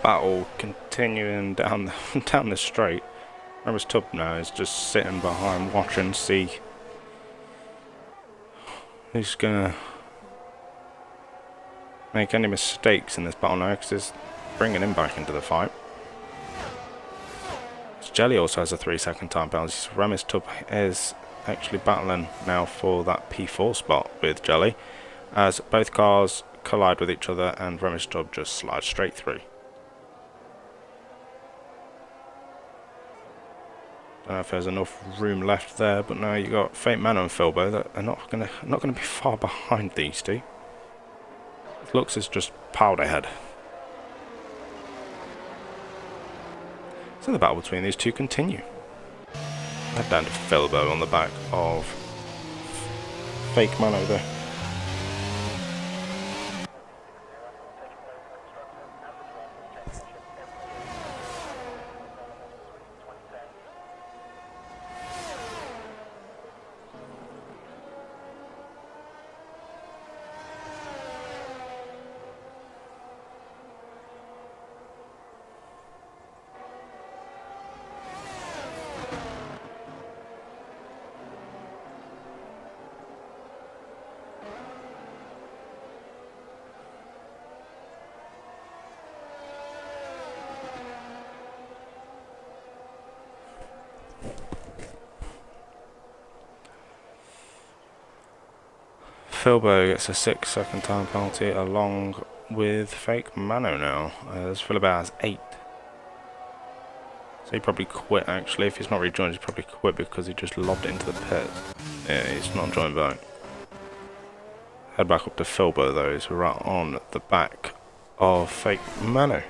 battle continuing down the, down the straight. Ramos Tub now is just sitting behind watching, see who's gonna make any mistakes in this battle now, because it's bringing him back into the fight. Jelly also has a 3-second time penalty, so Ramos Tub is actually battling now for that P4 spot with Jelly, as both cars collide with each other and Ramos Tub just slides straight through. Don't know if there's enough room left there, but now you got Fate Manor and Philbo that are not gonna be far behind these two. Looks is just piled ahead. So the battle between these two continue. Head down to Philbo on the back of Fake Manor there. Philbo gets a 6-second time penalty along with Fake Mano now, as Philbo has 8. So he probably quit actually. If he's not rejoined, he's probably quit because he just lobbed it into the pit. Yeah, he's not joined back. Head back up to Philbo though, so we're right on the back of Fake Mano.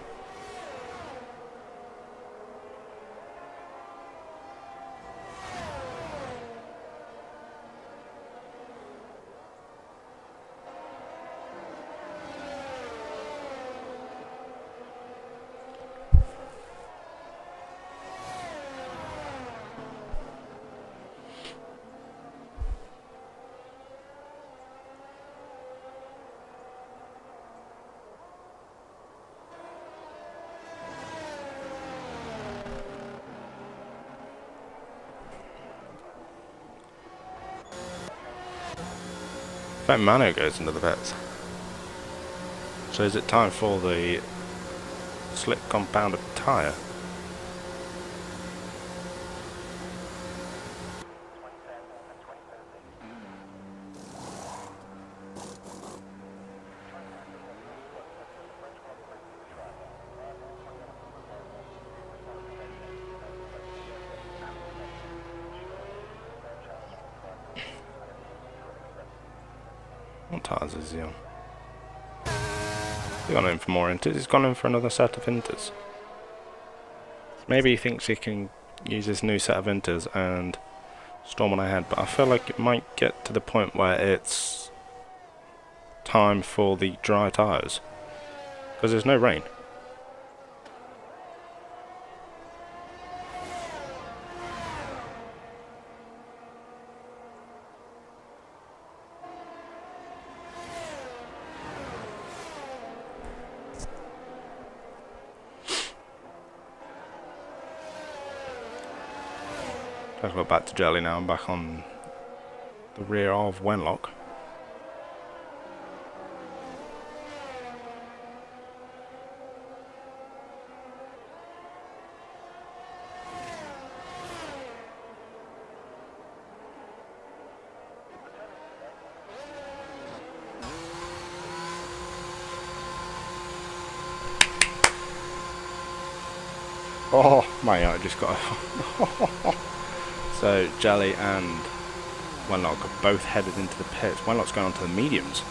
Mano goes into the pits. So is it time for the slick compounded tyre? What tyres is he on? He's gone in for more inters. He's gone in for another set of inters. Maybe he thinks he can use this new set of inters and storm on ahead, but I feel like it might get to the point where it's time for the dry tyres, because there's no rain. Let's go back to Jelly now. I'm back on the rear of Wenlock. Oh my god, I just got So Jelly and Wenlock are both headed into the pits. Wenlock's going on to the mediums.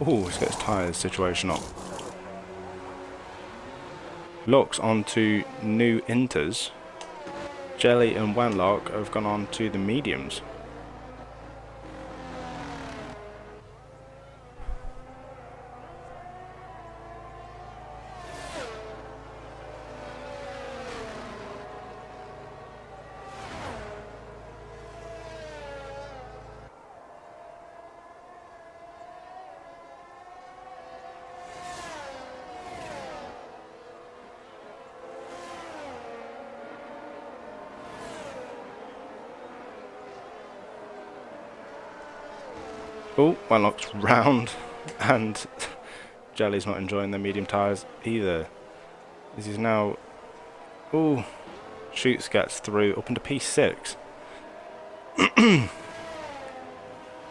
Ooh, let's get his tyres situation up. Looks onto new inters. Jelly and Wenlock have gone on to the mediums. Oh, Wenlock's round, and Jelly's not enjoying the medium tyres either. This is now... Oh, Shoots gets through up into P6. And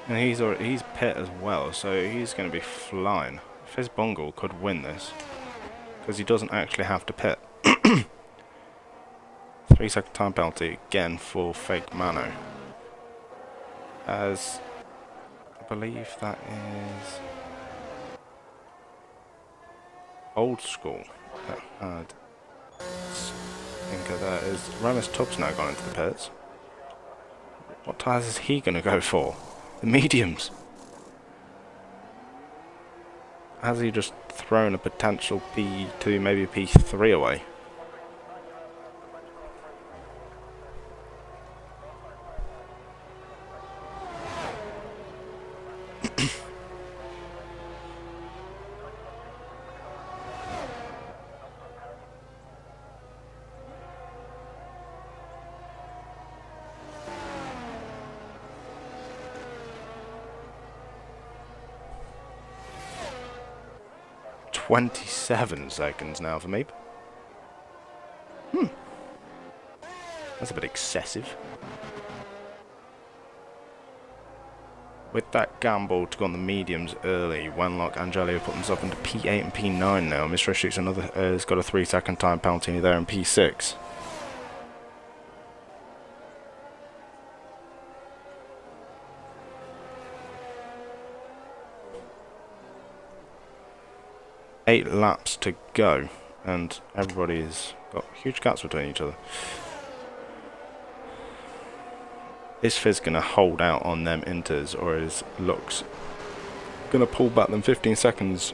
he's pit as well, so he's going to be flying. Fizzbungle could win this, because he doesn't actually have to pit. 3-second time penalty again for fake Mano. As I believe that is Old School that had Stinker there. Is Ramis Tubbs now gone into the pits? What tyres is he going to go for? The mediums. Has he just thrown a potential P2, maybe a P3 away? "27 seconds now for me. That's a bit excessive. With that gamble to go on the mediums early, Wenlock and Jelly have put themselves into P8 and P9 now. Mr. Shoots has got a 3-second time penalty there in P6. Eight laps to go, and everybody's got huge gaps between each other. Is Fizz going to hold out on them inters, or is Lux going to pull back them 15 seconds?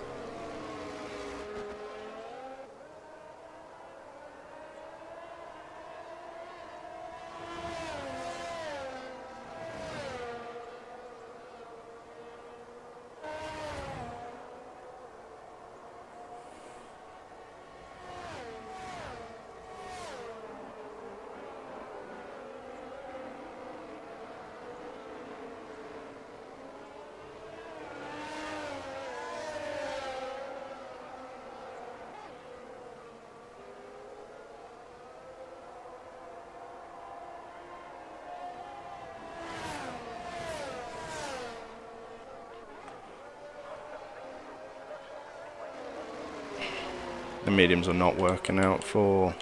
The mediums are not working out for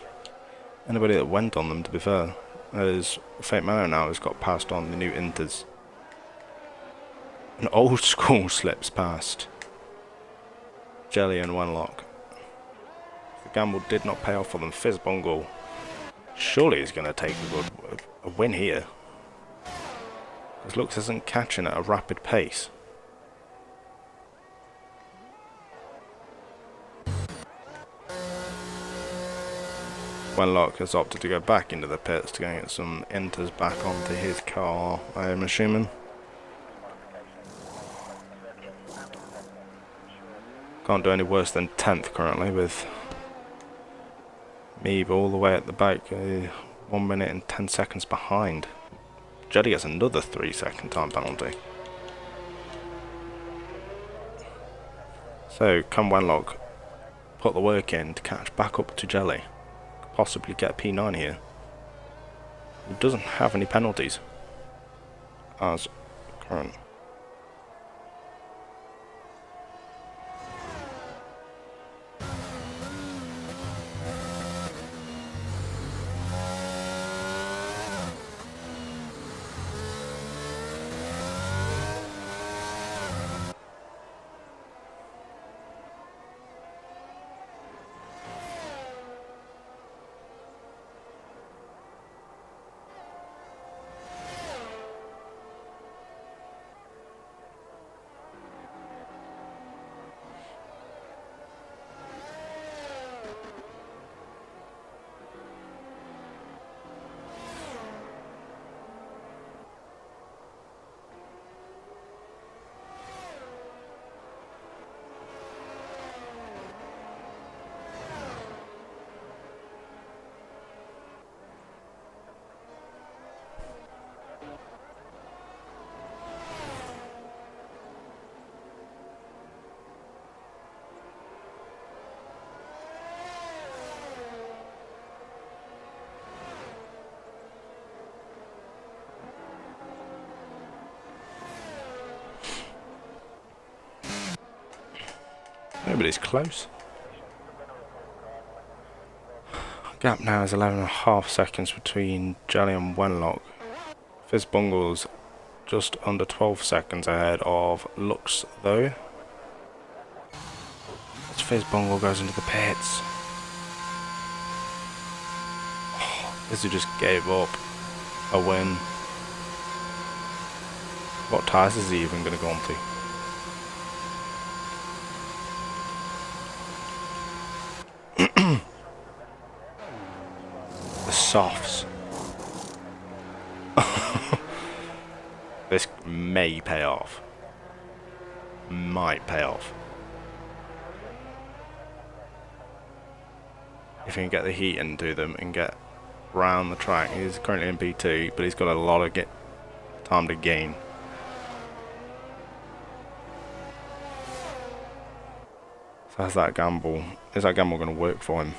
anybody that went on them, to be fair. As Fate Manor now has got passed on the new inters. An Old School slips past Jelly and Wenlock. The gamble did not pay off for them. Fizzbungle surely is going to take a win here, because Lux isn't catching at a rapid pace. Wenlock has opted to go back into the pits to go and get some inters back onto his car, I am assuming. Can't do any worse than 10th currently, with Meeb all the way at the back, 1 minute and 10 seconds behind. Jelly gets another 3-second time penalty. So, can Wenlock put the work in to catch back up to Jelly? Possibly get a P9 here. He doesn't have any penalties as current. Nobody's close. Gap now is 11.5 seconds between Jelly and Wenlock. Fizzbungle's just under 12 seconds ahead of Lux though. As Fizzbungle goes into the pits. Fizzy just gave up a win. What tyres is he even going to go on to? The softs. This may pay off. Might pay off. If he can get the heat into them and get round the track. He's currently in P2, but he's got a lot of time to gain. So is that gamble going to work for him?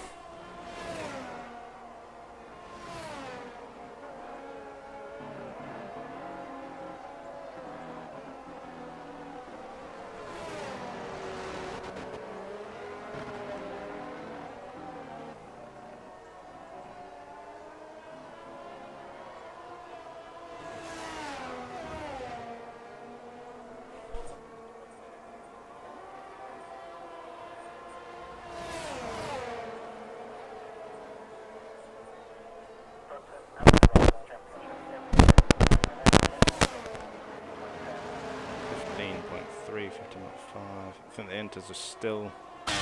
I think the Inters are still the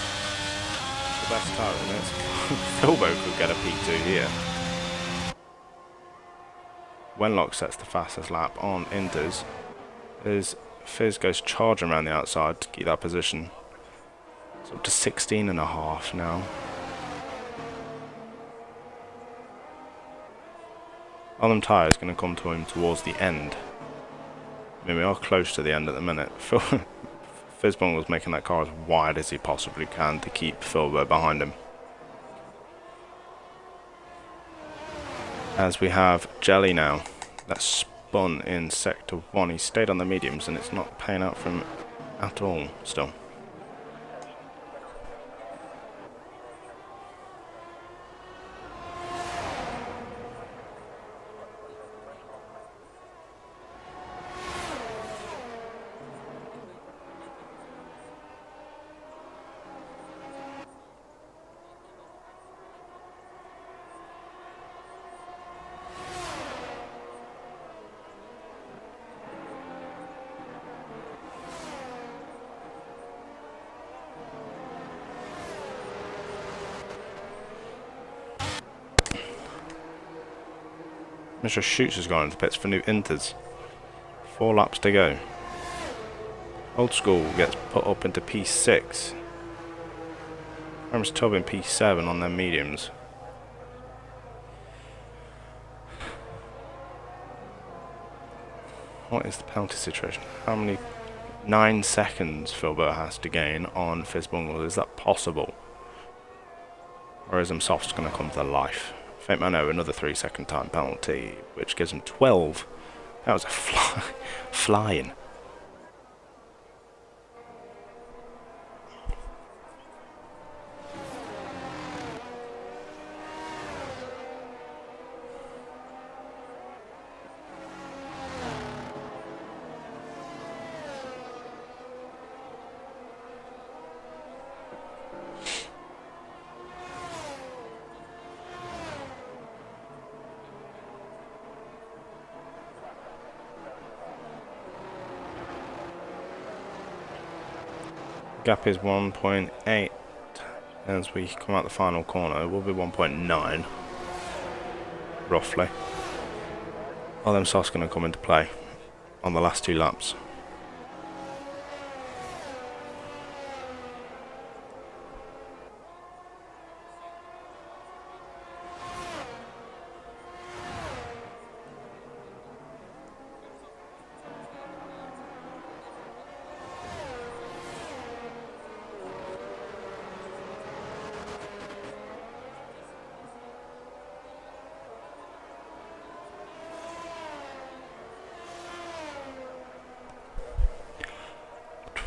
best tyre in it. Filbo could get a P2 here. Wenlock sets the fastest lap on Inters as Fizz goes charging around the outside to keep that position. It's up to 16.5 now. Are them tyres going to come to him towards the end? I mean, we are close to the end at the minute. Fizzbungle's making that car as wide as he possibly can to keep Filbo behind him. As we have Jelly now, that's spun in Sector 1. He stayed on the mediums and it's not paying out for him at all still. Mr. Shoots has gone into pits for new Inters. 4 laps to go. Old School gets put up into P6. Rams Tub in P7 on their mediums. What is the penalty situation? How many? 9 seconds Filbo has to gain on Fizzbungle. Is that possible? Or is Soft's going to come to life? Fate Mano, another 3-second time penalty, which gives him 12. That was a flying. Gap is 1.8 as we come out the final corner. It will be 1.9 roughly. Are them softs going to come into play on the last 2 laps?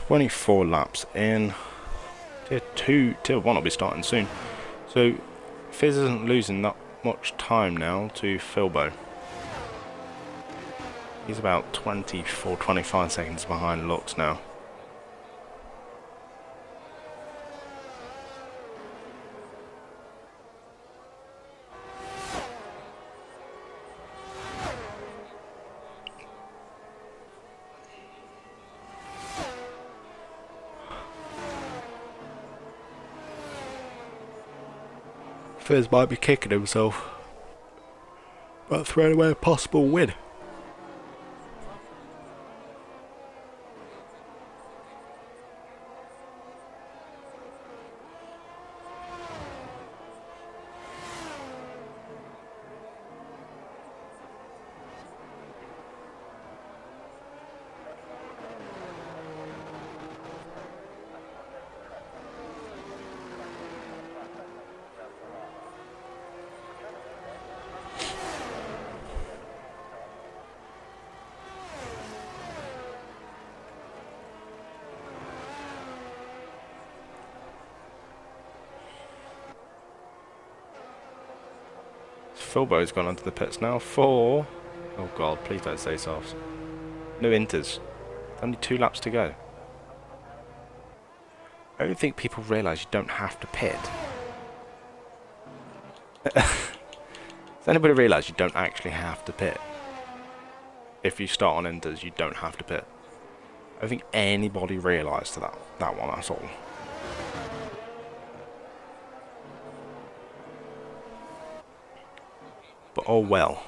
"24 laps in. Tier 1 will be starting soon. So Fizz isn't losing that much time now to Filbo. He's about 24-25 seconds behind Lux now. Fizz might be kicking himself about throwing away a possible win. Filbo's gone onto the pits now for... Oh god, please don't say softs. No inters. Only 2 laps to go. I don't think people realise you don't have to pit. Does anybody realise you don't actually have to pit? If you start on inters, you don't have to pit. I don't think anybody realised that one at all. But oh well.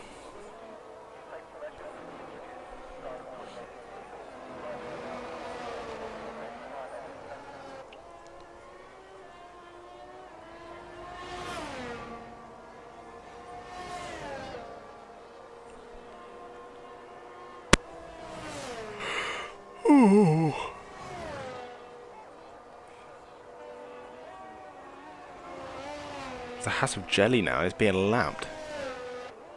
Ooh. The Hass of Jelly now is being lapped.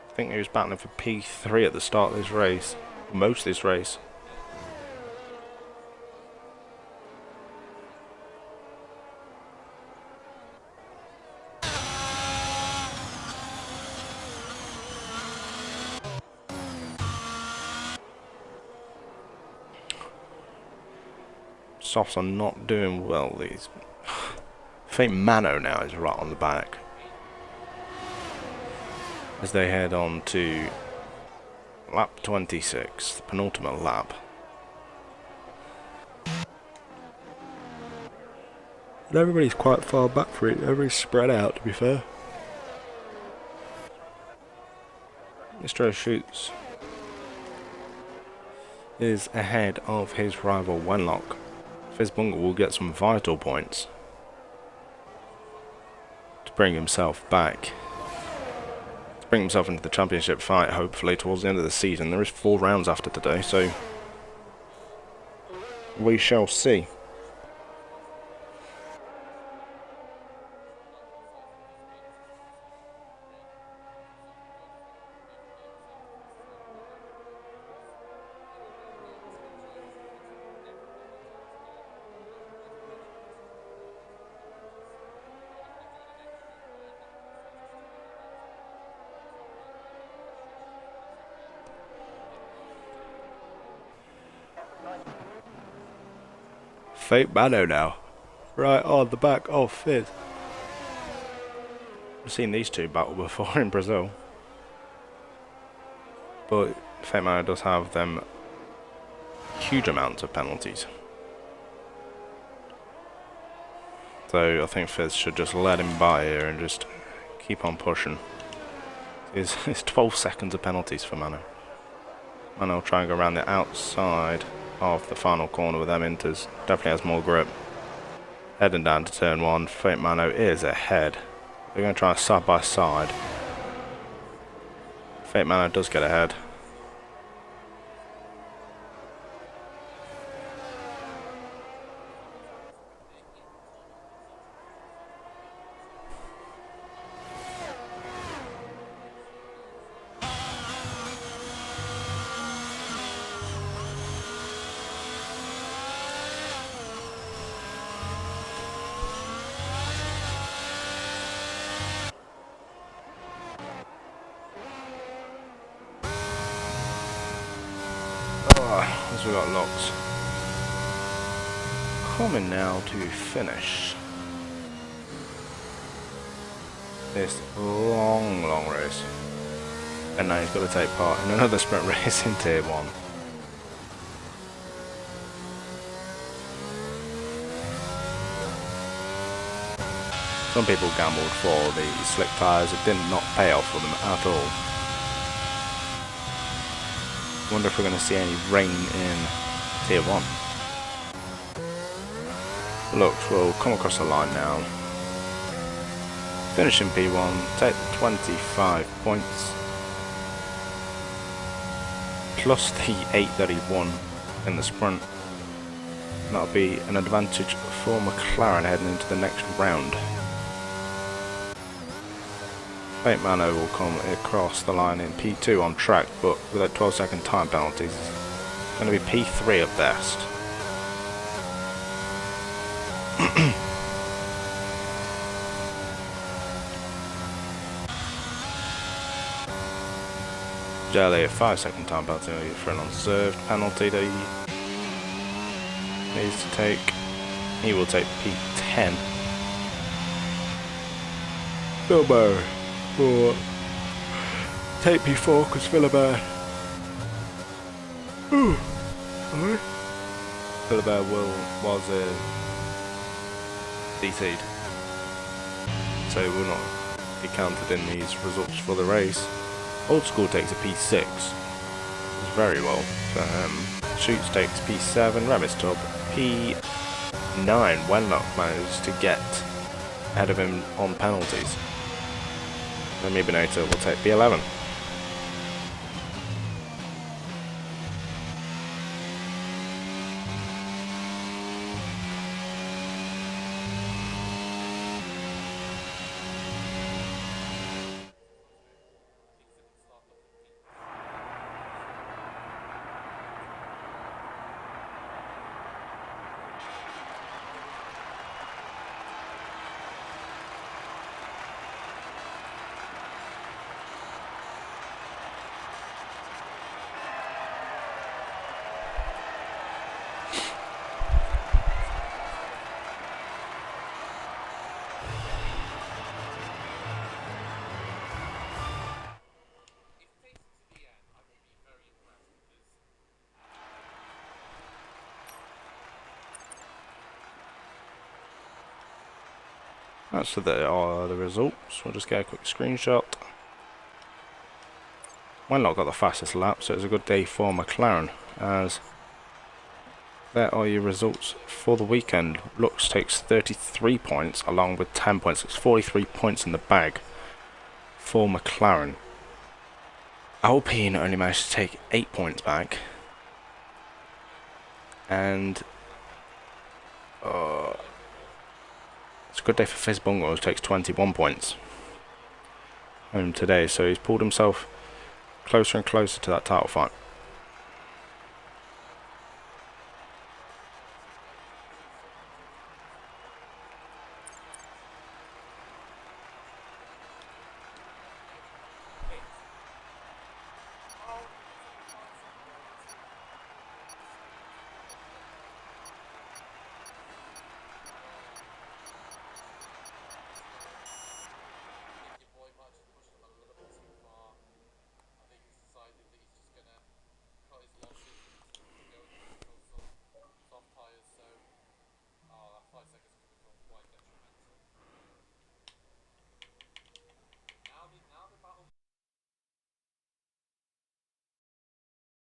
I think he was battling for P3 at the start of this race. Most of this race. Softs are not doing well, these. I think Mano now is right on the back. As they head on to lap 26, the penultimate lap. And everybody's quite far back for it, everybody's spread out to be fair. Mr. O'Shoots is ahead of his rival Wenlock. Fizzbungle will get some vital points to bring himself back. Bring himself into the championship fight, hopefully, towards the end of the season. There is 4 rounds after today, so we shall see. Fate Mano now, right on the back of Fizz. I've seen these two battle before in Brazil, but Fate Mano does have them huge amounts of penalties. So I think Fizz should just let him by here and just keep on pushing. It's 12 seconds of penalties for Mano. Mano will try and go around the outside of the final corner with them inters. Definitely has more grip. Heading down to turn 1. Fate Mano is ahead. They're going to try side by side. Fate Mano does get ahead. as we got locks coming now to finish this long race. And now he's got to take part in another sprint race in Tier 1. Some people gambled for the slick tyres. It did not pay off for them at all. Wonder if we're going to see any rain in Tier 1. Looks will come across the line now. Finish in P1, take the 25 points. Plus the 8 that he won in the sprint. That'll be an advantage for McLaren heading into the next round. Fate Mano will come across the line in P2 on track, but with a 12-second time penalty, it's going to be P3 at best. Jelly, a 5-second time penalty for an unserved penalty that he needs to take. He will take P10. Philbert will take P4 because Philbert was DT'd, so he will not be counted in these results for the race. Old School takes a P6, very well for him. Shoots takes P7, Rabbit's Tub P9. Wenlock managed to get ahead of him on penalties. Remy Benito will take P11. That's the results. We'll just get a quick screenshot. Wenlock got the fastest lap, so it was a good day for McLaren, as there are your results for the weekend. Lux takes 33 points along with 10 points. It's 43 points in the bag for McLaren. Alpine only managed to take 8 points back, and it's a good day for Fizz Bungo, who takes 21 points home today, so he's pulled himself closer and closer to that title fight.